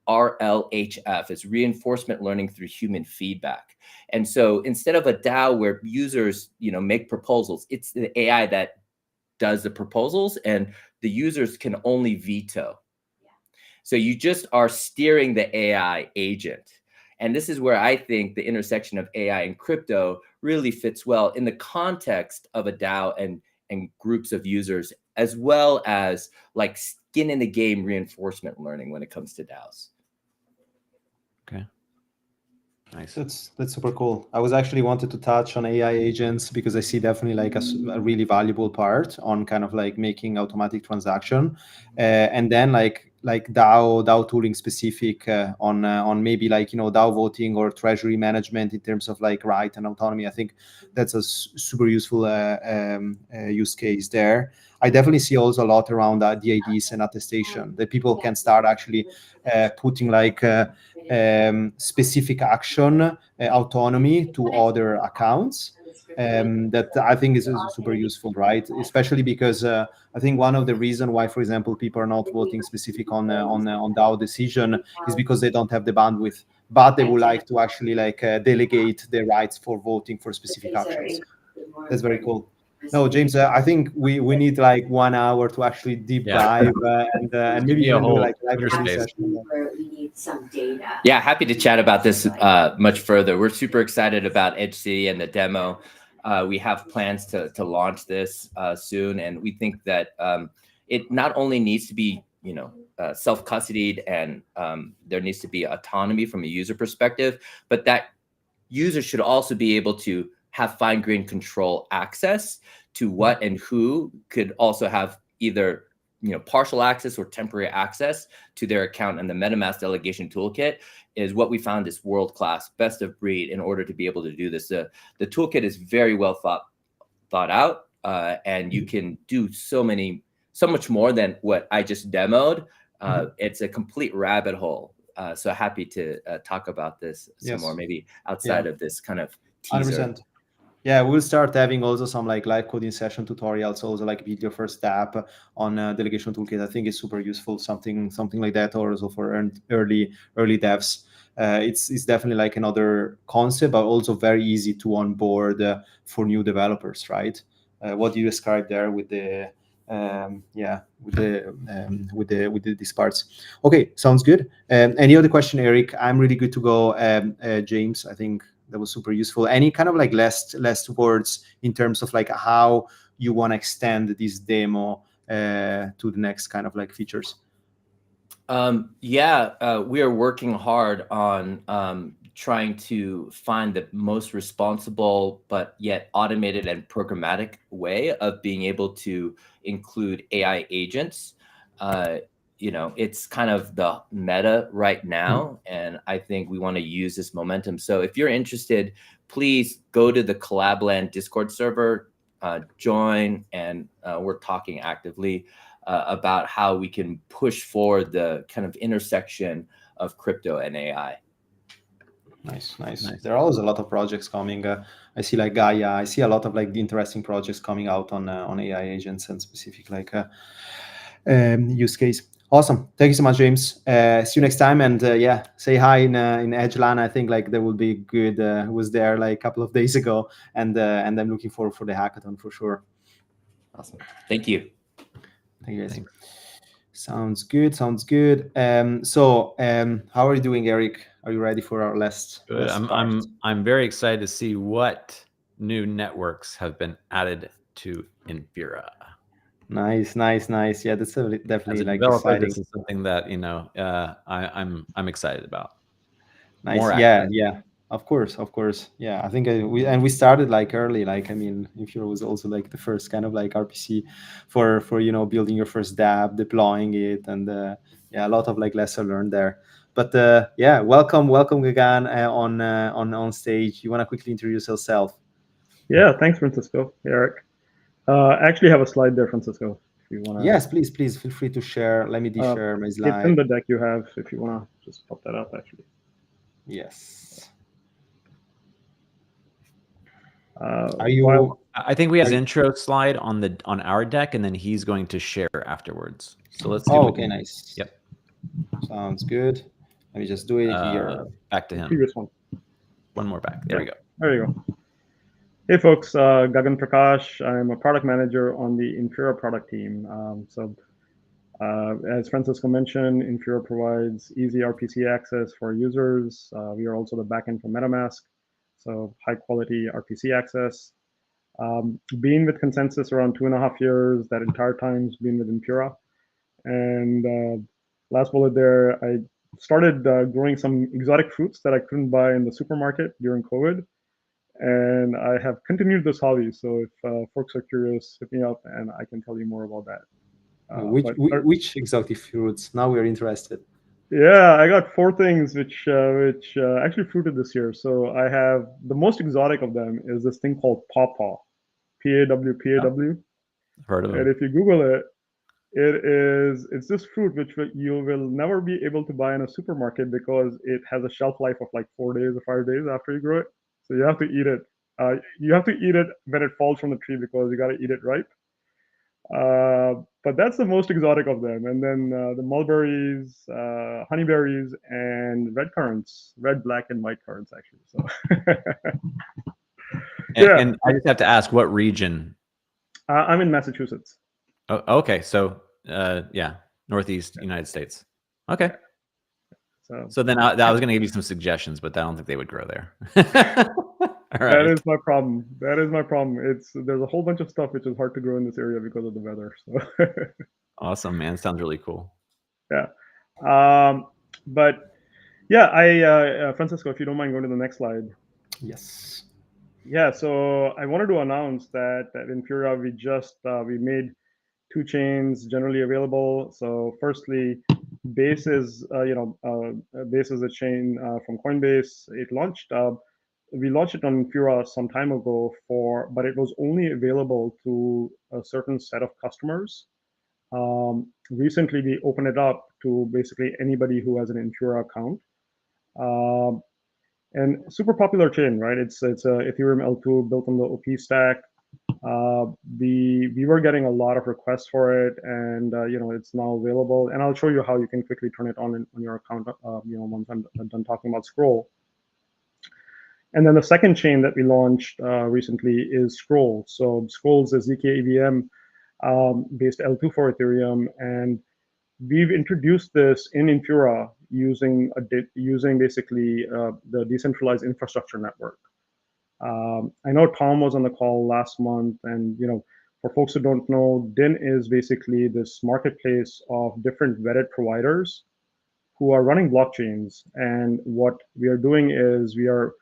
RLHF. It's reinforcement learning through human feedback. And so instead of a DAO where users, make proposals, it's the AI that does the proposals, and the users can only veto. So you just are steering the AI agent. And this is where I think the intersection of AI and crypto really fits well in the context of a DAO and groups of users, as well as like skin in the game reinforcement learning when it comes to DAOs.
Okay. Nice.
That's super cool. I was actually wanted to touch on AI agents because I see definitely like a really valuable part on kind of like making automatic transaction, and then like DAO tooling specific on maybe like DAO voting or treasury management in terms of like right and autonomy. I think that's a super useful use case there. I definitely see also a lot around DIDs and attestation that people can start actually putting like specific action autonomy to other accounts. That I think is super useful, right? Especially because I think one of the reasons why, for example, people are not voting specific on DAO decision is because they don't have the bandwidth, but they would like to actually like delegate their rights for voting for specific actions. That's very cool. No, James, I think we need like 1 hour to actually deep dive and maybe
be a
even do
whole
like live
Twitter
coding
space.
session.
We need some data.
Yeah, happy to chat about this much further. We're super excited about Edge City and the demo. We have plans to launch this soon, and we think that it not only needs to be self-custodied and there needs to be autonomy from a user perspective, but that users should also be able to have fine-grained control access to what and who could also have either partial access or temporary access to their account. And the MetaMask Delegation Toolkit is what we found is world-class, best of breed in order to be able to do this. The toolkit is very well thought out, and you can do so much more than what I just demoed. It's a complete rabbit hole. So happy to talk about this some more, maybe outside of this kind of teaser.
100%. Yeah, we'll start having also some like live coding session tutorials, also like build your first app on Delegation Toolkit. I think it's super useful, something like that, or also for early devs. It's definitely like another concept, but also very easy to onboard for new developers, right? What you described there with the these parts. Okay, sounds good. Any other question, Eric? I'm really good to go. James, I think that was super useful. Any kind of like last words in terms of like how you want to extend this demo to the next kind of like features?
We are working hard on trying to find the most responsible but yet automated and programmatic way of being able to include AI agents. It's kind of the meta right now, and I think we want to use this momentum. So if you're interested, please go to the Collab.Land Discord server, join, and we're talking actively about how we can push forward the kind of intersection of crypto and AI.
Nice. There are always a lot of projects coming. I see like Gaia. I see a lot of like the interesting projects coming out on AI agents and specific like use case. Awesome. Thank you so much, James. See you next time. And say hi in Edgeland. I think like there will be good. Was there like a couple of days ago, and I'm looking forward for the hackathon for sure.
Awesome. Thank you.
Thank you, guys. Thanks. Sounds good. How are you doing, Eric? Are you ready for our last?
Good. I'm very excited to see what new networks have been added to Infura.
Nice. Yeah, that's definitely like
developer,
exciting.
this is something that I'm excited about.
Nice. Yeah. Of course. Yeah, I think we started like early. Like, I mean, Infura was also like the first kind of like RPC for building your first dApp, deploying it, and a lot of like lesson learned there. But welcome Gagan on stage. You want to quickly introduce yourself?
Yeah, thanks, Francisco. Eric. I actually have a slide there, Francisco. If you want to.
Yes, please feel free to share. Let me share my slide.
It's in the deck you have. If you want to just pop that up, actually.
Yes.
I think we have an intro slide on our deck, and then he's going to share afterwards. So let's.
Okay, nice.
Yep.
Sounds good. Let me just do it here.
Back to him.
Previous one.
One more back. There we go.
There you go. Hey folks, Gagan Prakash. I'm a product manager on the Infura product team. As Francisco mentioned, Infura provides easy RPC access for users. We are also the backend for MetaMask, so high quality RPC access. Been with Consensus around 2.5 years. That entire time's been with Infura. And last bullet there, I started growing some exotic fruits that I couldn't buy in the supermarket during COVID. And I have continued this hobby. So if folks are curious, hit me up and I can tell you more about that.
Which exotic fruits? Now we are interested.
Yeah, I got 4 things which actually fruited this year. So I have the most exotic of them is this thing called pawpaw, P-A-W.
Heard of
And
them.
if you Google it, it's this fruit which you will never be able to buy in a supermarket because it has a shelf life of like 4 days or 5 days after you grow it. So you have to eat it. You have to eat it when it falls from the tree because you got to eat it ripe. But that's the most exotic of them. And then the mulberries, honeyberries, and red currants, red, black, and white currants, actually. So, yeah.
And I just have to ask, what region?
I'm in Massachusetts.
Oh, okay. So, yeah, Northeast United States. Okay. So then I was going to give you some suggestions, but I don't think they would grow there. All right.
That is my problem. There's a whole bunch of stuff which is hard to grow in this area because of the weather. So
Awesome, man. Sounds really cool.
yeah. But yeah, Francisco, if you don't mind going to the next slide.
Yes.
Yeah, so I wanted to announce that at Infura we made 2 chains generally available. So firstly, Base is Base is a chain from Coinbase. We launched it on Infura some time ago but it was only available to a certain set of customers. Recently, we opened it up to basically anybody who has an Infura account. And super popular chain, right? It's a Ethereum L2 built on the OP stack. We were getting a lot of requests for it, and it's now available. And I'll show you how you can quickly turn it on your account. Once I'm done talking about Scroll. And then the second chain that we launched recently is Scroll. So Scroll is a zk EVM based L2 for Ethereum, and we've introduced this in Infura using basically the decentralized infrastructure network. I know Tom was on the call last month, and for folks who don't know, DIN is basically this marketplace of different vetted providers who are running blockchains. And what we are doing is we are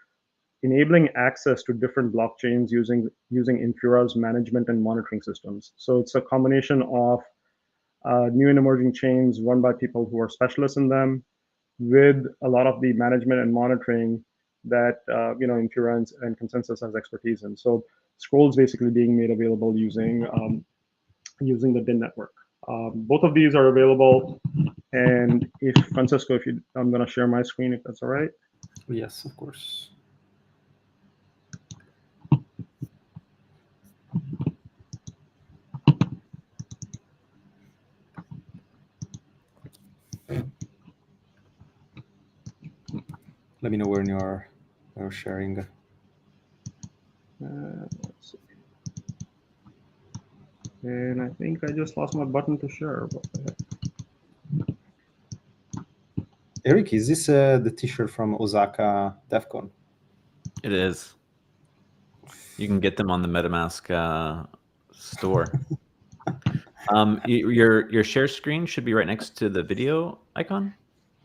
enabling access to different blockchains using Infura's management and monitoring systems. So it's a combination of new and emerging chains run by people who are specialists in them, with a lot of the management and monitoring that Infura and Consensus has expertise in. So Scroll is basically being made available using the DIN network. Both of these are available. And if Francisco, I'm going to share my screen if that's all right.
Yes, of course. Let me know when you're sharing.
Let's see. And I think I just lost my button to share. What the heck?
Eric, is this the T-shirt from Osaka DevCon?
It is. You can get them on the MetaMask store. Your share screen should be right next to the video icon.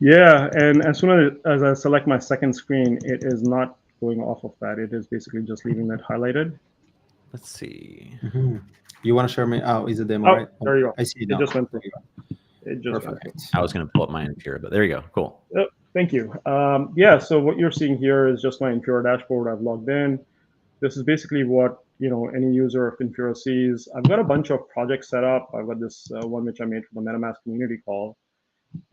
Yeah, and as soon as I select my second screen, it is not going off of that. It is basically just leaving that highlighted.
Let's see.
Mm-hmm. You want to share me? Oh, is it demo, right?
There you go.
I see it now.
It just went through. It just
Perfect.
went through.
I was going to pull up my Infura, but there you go. Cool.
Thank you. Yeah, so what you're seeing here is just my Infura dashboard. I've logged in. This is basically what any user of Infura sees. I've got a bunch of projects set up. I've got this one which I made for the MetaMask community call.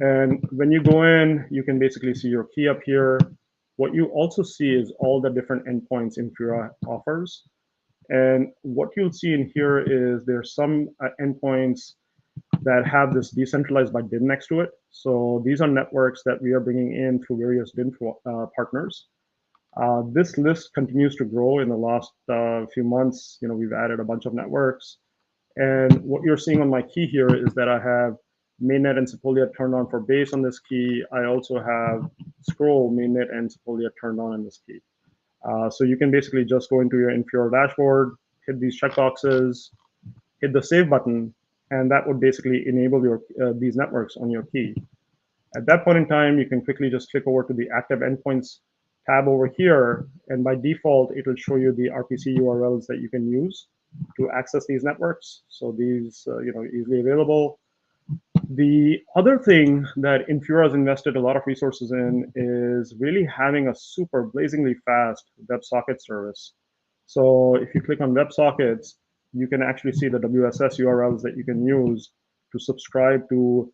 And when you go in, you can basically see your key up here. What you also see is all the different endpoints Infura offers. And what you'll see in here is there's some endpoints that have this decentralized by DIN next to it. So these are networks that we are bringing in through various DIN partners. This list continues to grow in the last few months. We've added a bunch of networks. And what you're seeing on my key here is that I have mainnet and Sepolia turned on for base on this key. I also have scroll, mainnet, and Sepolia turned on this key. So you can basically just go into your Infura dashboard, hit these checkboxes, hit the save button, and that would basically enable your these networks on your key. At that point in time, you can quickly just click over to the active endpoints tab over here, and by default, it will show you the RPC URLs that you can use to access these networks. So these, easily available. The other thing that Infura has invested a lot of resources in is really having a super blazingly fast WebSocket service. So if you click on WebSockets, you can actually see the WSS URLs that you can use to subscribe to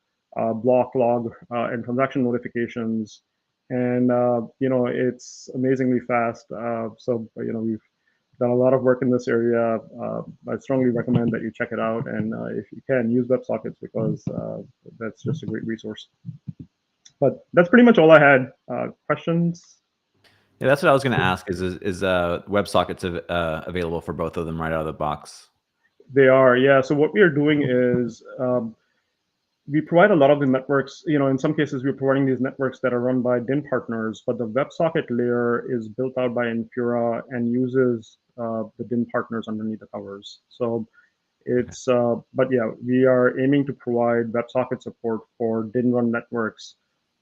block, log, and transaction notifications. And, it's amazingly fast. So we've done a lot of work in this area. I strongly recommend that you check it out. And if you can, use WebSockets because that's just a great resource. But that's pretty much all I had. Questions?
Yeah, that's what I was going to ask. Is WebSockets available for both of them right out of the box?
They are, yeah. So what we are doing is we provide a lot of the networks. In some cases, we're providing these networks that are run by DIN partners, but the WebSocket layer is built out by Infura and uses the DIN partners underneath the covers. So it's, but yeah, we are aiming to provide WebSocket support for DIN run networks,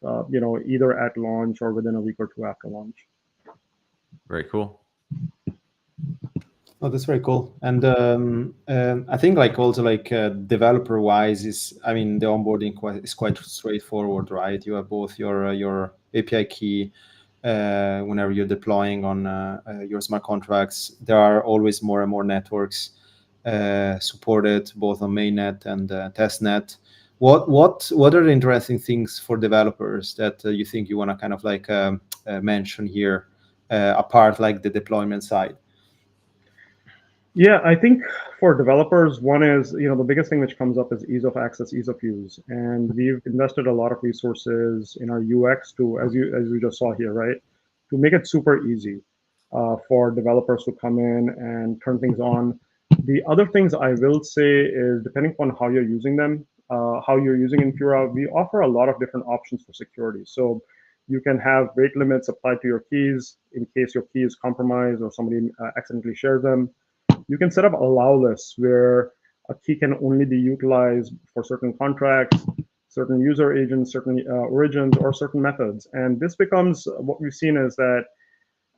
either at launch or within a week or two after launch.
Very cool.
Oh, that's very cool. And I think also developer wise the onboarding is quite straightforward, right? You have both your API key whenever you're deploying on your smart contracts. There are always more and more networks supported both on mainnet and testnet. What are the interesting things for developers that you think you want to kind of mention here apart the deployment side?
Yeah, I think for developers, one is, the biggest thing which comes up is ease of access, ease of use. And we've invested a lot of resources in our UX to, as you just saw here, right, to make it super easy for developers to come in and turn things on. The other things I will say is, depending on how you're using them, how you're using Infura, we offer a lot of different options for security. So you can have rate limits applied to your keys in case your key is compromised or somebody accidentally shares them. You can set up allow lists where a key can only be utilized for certain contracts, certain user agents, certain origins, or certain methods. And this becomes, what we've seen is that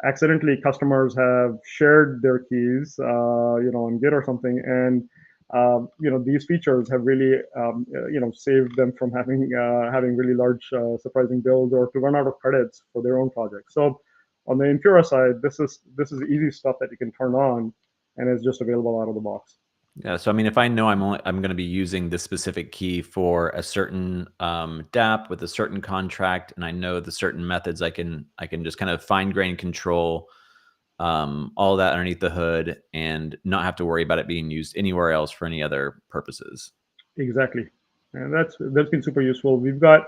accidentally customers have shared their keys, on Git or something, and these features have really, saved them from having really large, surprising bills or to run out of credits for their own projects. So on the Infura side, this is easy stuff that you can turn on, and it's just available out of the box.
Yeah. So if I know I'm going to be using this specific key for a certain DApp with a certain contract, and I know the certain methods, I can just kind of fine grain control all that underneath the hood and not have to worry about it being used anywhere else for any other purposes.
Exactly, and that's been super useful. We've got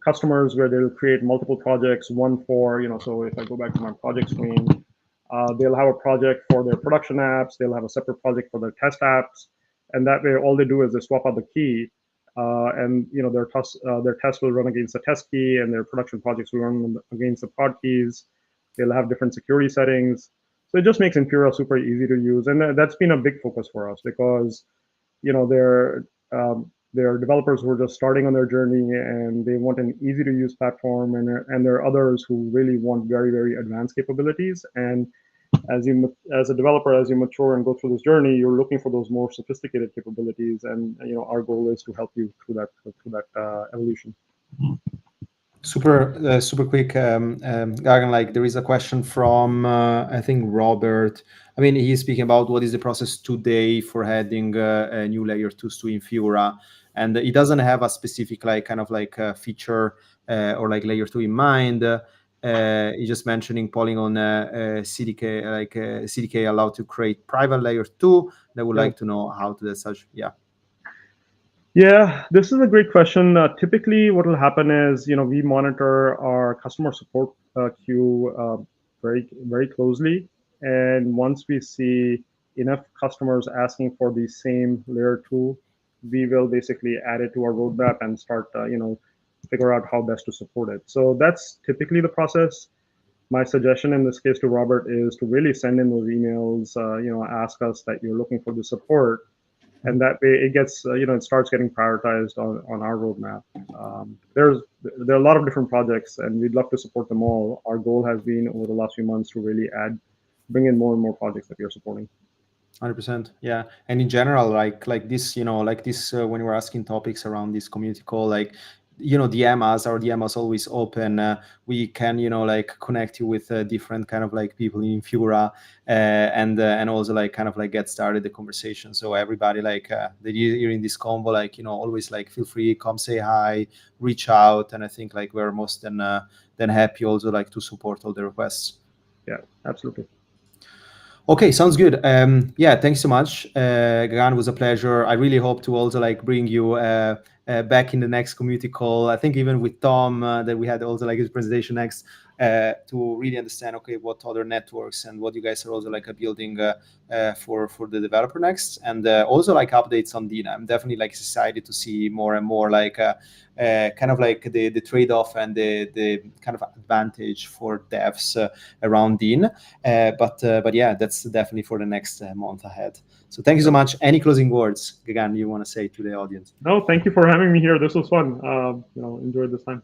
customers where they'll create multiple projects, one for, so if I go back to my project screen, they'll have a project for their production apps, they'll have a separate project for their test apps, and that way all they do is they swap out the key, and their test will run against the test key, and their production projects will run against the prod keys. They'll have different security settings, so it just makes Infura super easy to use, and that's been a big focus for us because there are developers who are just starting on their journey and they want an easy to use platform, and there are others who really want very, very advanced capabilities. And as a developer, as you mature and go through this journey, you're looking for those more sophisticated capabilities, and our goal is to help you through that evolution.
Super quick, Gagan, there is a question from, I think, Robert. He's speaking about what is the process today for adding a new layer 2 to Infura. And he doesn't have a specific feature or layer 2 in mind. He's just mentioning Polygon CDK, CDK allowed to create private layer 2. They would like to know how to do such. Yeah.
Yeah, this is a great question. Typically, what will happen is, we monitor our customer support queue very closely. And once we see enough customers asking for the same layer 2, we will basically add it to our roadmap and start, figure out how best to support it. So that's typically the process. My suggestion in this case to Robert is to really send in those emails, ask us that you're looking for the support, and that way it gets, it starts getting prioritized on our roadmap. There are a lot of different projects, and we'd love to support them all. Our goal has been over the last few months to really bring in more and more projects that we are supporting.
100%. Yeah. And in general, like this, when we're asking topics around this community call, like, DM us. Our DM is always open. We can, connect you with different kind of like people in Infura, and also like kind of like get started the conversation. So everybody like that you're in this combo, like, always like feel free, come say hi, reach out. And I think like we're most than happy also like to support all the requests.
Yeah, absolutely.
Okay, sounds good. Yeah, thanks so much, Gagan. It was a pleasure. I really hope to also like bring you back in the next community call. I think even with Tom that we had also like his presentation next to really understand what other networks and what you guys are also like building for the developer next, and also like updates on Dina. I'm definitely like excited to see more and more like kind of like the trade-off and the kind of advantage for devs around Dean. But yeah, that's definitely for the next month ahead. So thank you so much. Any closing words, Gagan, you want to say to the audience?
No, thank you for having me here. This was fun. Enjoyed this time.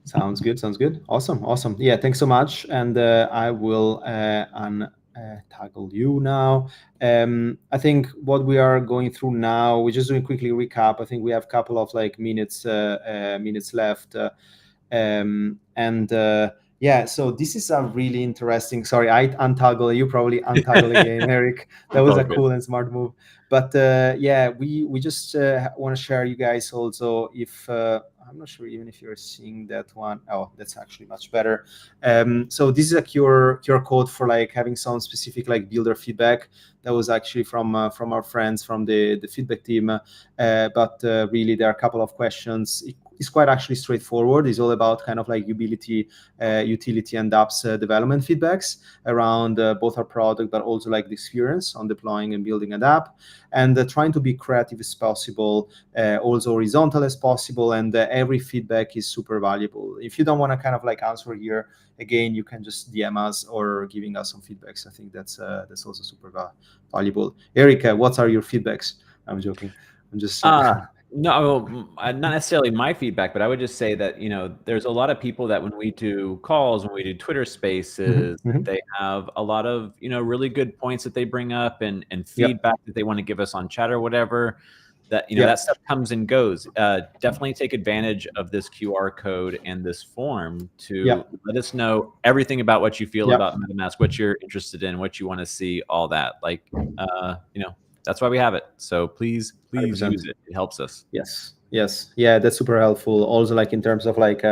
Sounds good. Awesome. Yeah, thanks so much. And I will untoggle you now. I think what we are going through now, we're just doing quickly recap. I think we have a couple of like minutes left. Yeah, so this is a really interesting. Sorry, I untoggle. You probably untoggle again, Eric. That was a cool and smart move. But yeah, we just want to share you guys also if. I'm not sure even if you're seeing that one. Oh, that's actually much better. So this is a QR code for like having some specific like builder feedback. That was actually from our friends from the feedback team. But really, there are a couple of questions. It's quite actually straightforward. It's all about kind of like utility and apps development feedbacks around both our product, but also like the experience on deploying and building an app, and trying to be creative as possible, also horizontal as possible. And every feedback is super valuable. If you don't want to kind of like answer here, again, you can just DM us or giving us some feedbacks. I think that's also super valuable. Eric, what are your feedbacks? I'm joking. I'm just.
No, not necessarily my feedback, but I would just say that, there's a lot of people that when we do calls, when we do Twitter spaces, they have a lot of, really good points that they bring up and feedback that they want to give us on chat or whatever. That, that stuff comes and goes. Definitely take advantage of this QR code and this form to let us know everything about what you feel about MetaMask, what you're interested in, what you want to see, all that. Like, that's why we have it. So please 100%. Use it. It helps us.
Yes. Yeah, that's super helpful. Also, like in terms of like,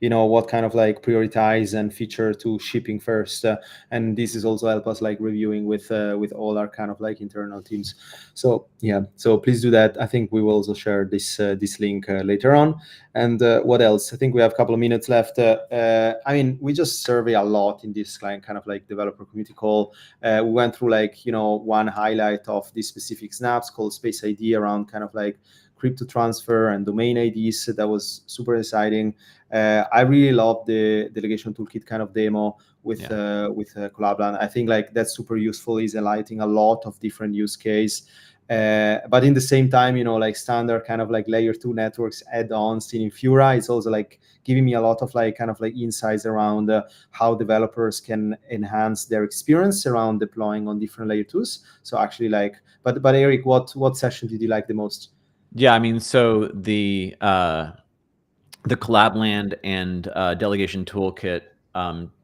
what kind of like prioritize and feature to shipping first. And this is also help us like reviewing with all our kind of like internal teams. So yeah, so please do that. I think we will also share this link later on. And what else? I think we have a couple of minutes left. I mean, we just survey a lot in this kind of like developer community call. We went through like, one highlight of this specific snaps called Space ID around kind of like crypto transfer and domain IDs. That was super exciting. I really love the delegation toolkit kind of demo with Collab.Land. I think like that's super useful. Is highlighting a lot of different use case. But in the same time, like standard kind of like layer 2 networks add-ons in Infura, it's also like giving me a lot of like kind of like insights around how developers can enhance their experience around deploying on different layer 2s. So actually like, but Eric, what session did you like the most?
Yeah, I mean, so the Collab.Land and Delegation Toolkit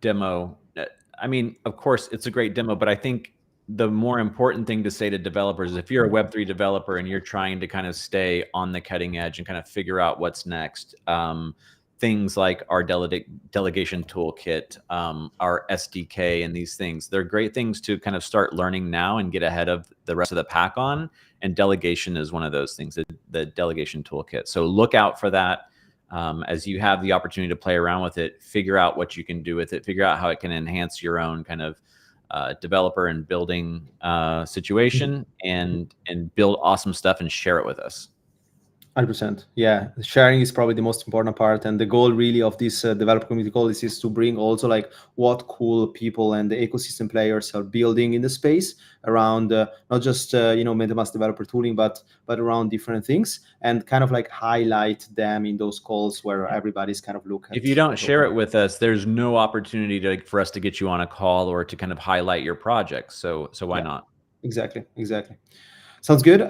demo, I mean, of course, it's a great demo, but I think the more important thing to say to developers is if you're a Web3 developer and you're trying to kind of stay on the cutting edge and kind of figure out what's next, things like our delegation toolkit, our SDK, and these things, they're great things to kind of start learning now and get ahead of the rest of the pack on. And delegation is one of those things, the delegation toolkit. So look out for that. as you have the opportunity to play around with it, figure out what you can do with it, figure out how it can enhance your own kind of developer and building situation, and build awesome stuff and share it with us.
100%. Yeah, sharing is probably the most important part, and the goal really of this developer community call is to bring also like what cool people and the ecosystem players are building in the space around not just MetaMask developer tooling, but around different things, and kind of like highlight them in those calls where everybody's kind of look at.
If you don't share it with us, there's no opportunity for us to get you on a call or to kind of highlight your project. So why not?
Exactly. Sounds good.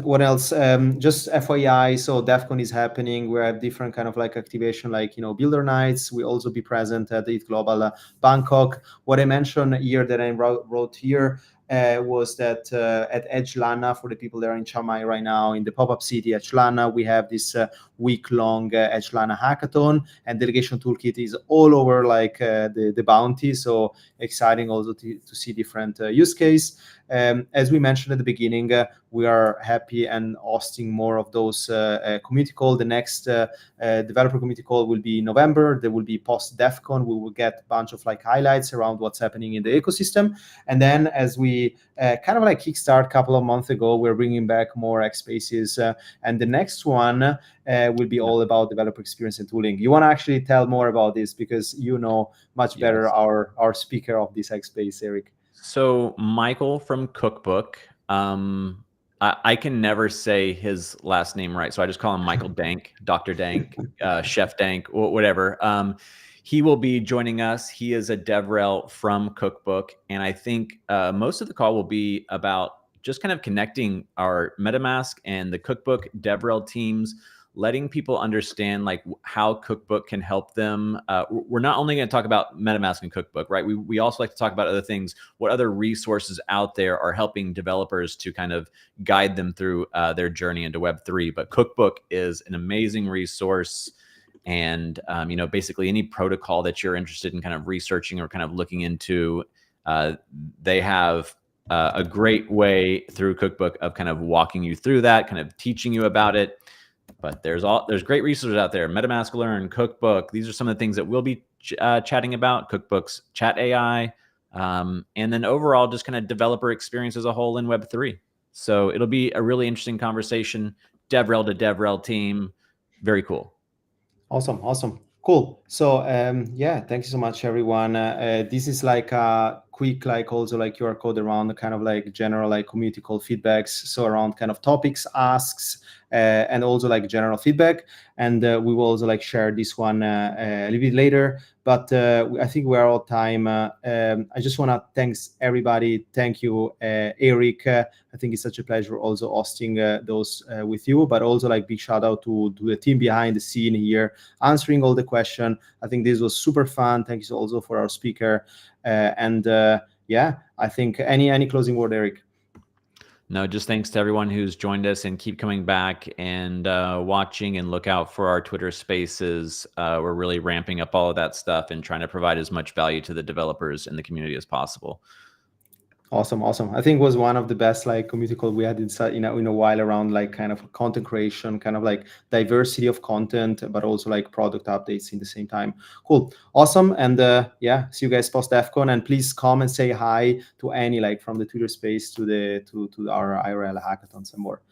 What else? Just FYI, so DEF CON is happening. We have different kind of like activation, like, builder nights. We also be present at the Global Bangkok. What I mentioned here that I wrote here was that at Edge Lana, for the people that are in Chiang Mai right now, in the pop-up city Edge Lana, we have this week-long Edge Lana hackathon, and Delegation Toolkit is all over like the bounty. So exciting also to see different use case. As we mentioned at the beginning, we are happy and hosting more of those community call. The next developer community call will be in November. There will be post DEF CON. We will get a bunch of like highlights around what's happening in the ecosystem. And then as we kind of like kickstart a couple of months ago, we're bringing back more X Spaces. And the next one will be all about developer experience and tooling. You want to actually tell more about this because you know much better our speaker of this X Space, Eric.
So Michael from Cookbook, I can never say his last name right, so I just call him Michael Dank, Dr. Dank, Chef Dank, whatever. He will be joining us. He is a DevRel from Cookbook, and I think most of the call will be about just kind of connecting our MetaMask and the Cookbook DevRel teams, letting people understand like how Cookbook can help them. We're not only going to talk about MetaMask and Cookbook, right? We also like to talk about other things, what other resources out there are helping developers to kind of guide them through their journey into Web3. But Cookbook is an amazing resource. And, basically any protocol that you're interested in kind of researching or kind of looking into, they have a great way through Cookbook of kind of walking you through that, kind of teaching you about it. But there's great resources out there. MetaMask Learn, Cookbook. These are some of the things that we'll be chatting about. Cookbook's Chat AI, and then overall just kind of developer experience as a whole in Web3. So it'll be a really interesting conversation. DevRel to DevRel team, very cool.
Awesome. Cool. So thank you so much, everyone. This is like a quick, like also like QR code around the kind of like general like community call feedbacks. So around kind of topics, asks, and also like general feedback. And we will also like share this one a little bit later. But I think we're all time. I just want to thanks everybody. Thank you, Eric. I think it's such a pleasure also hosting those with you, but also like big shout out to the team behind the scene here, answering all the questions. I think this was super fun. Thank you also for our speaker. I think any closing word, Eric?
No, just thanks to everyone who's joined us, and keep coming back and watching, and look out for our Twitter spaces. We're really ramping up all of that stuff and trying to provide as much value to the developers in the community as possible.
Awesome. I think it was one of the best like community call we had in a while around like kind of content creation, kind of like diversity of content, but also like product updates in the same time. Cool. Awesome. And see you guys post DEF CON, and please come and say hi to any like from the Twitter space to our IRL hackathons and more.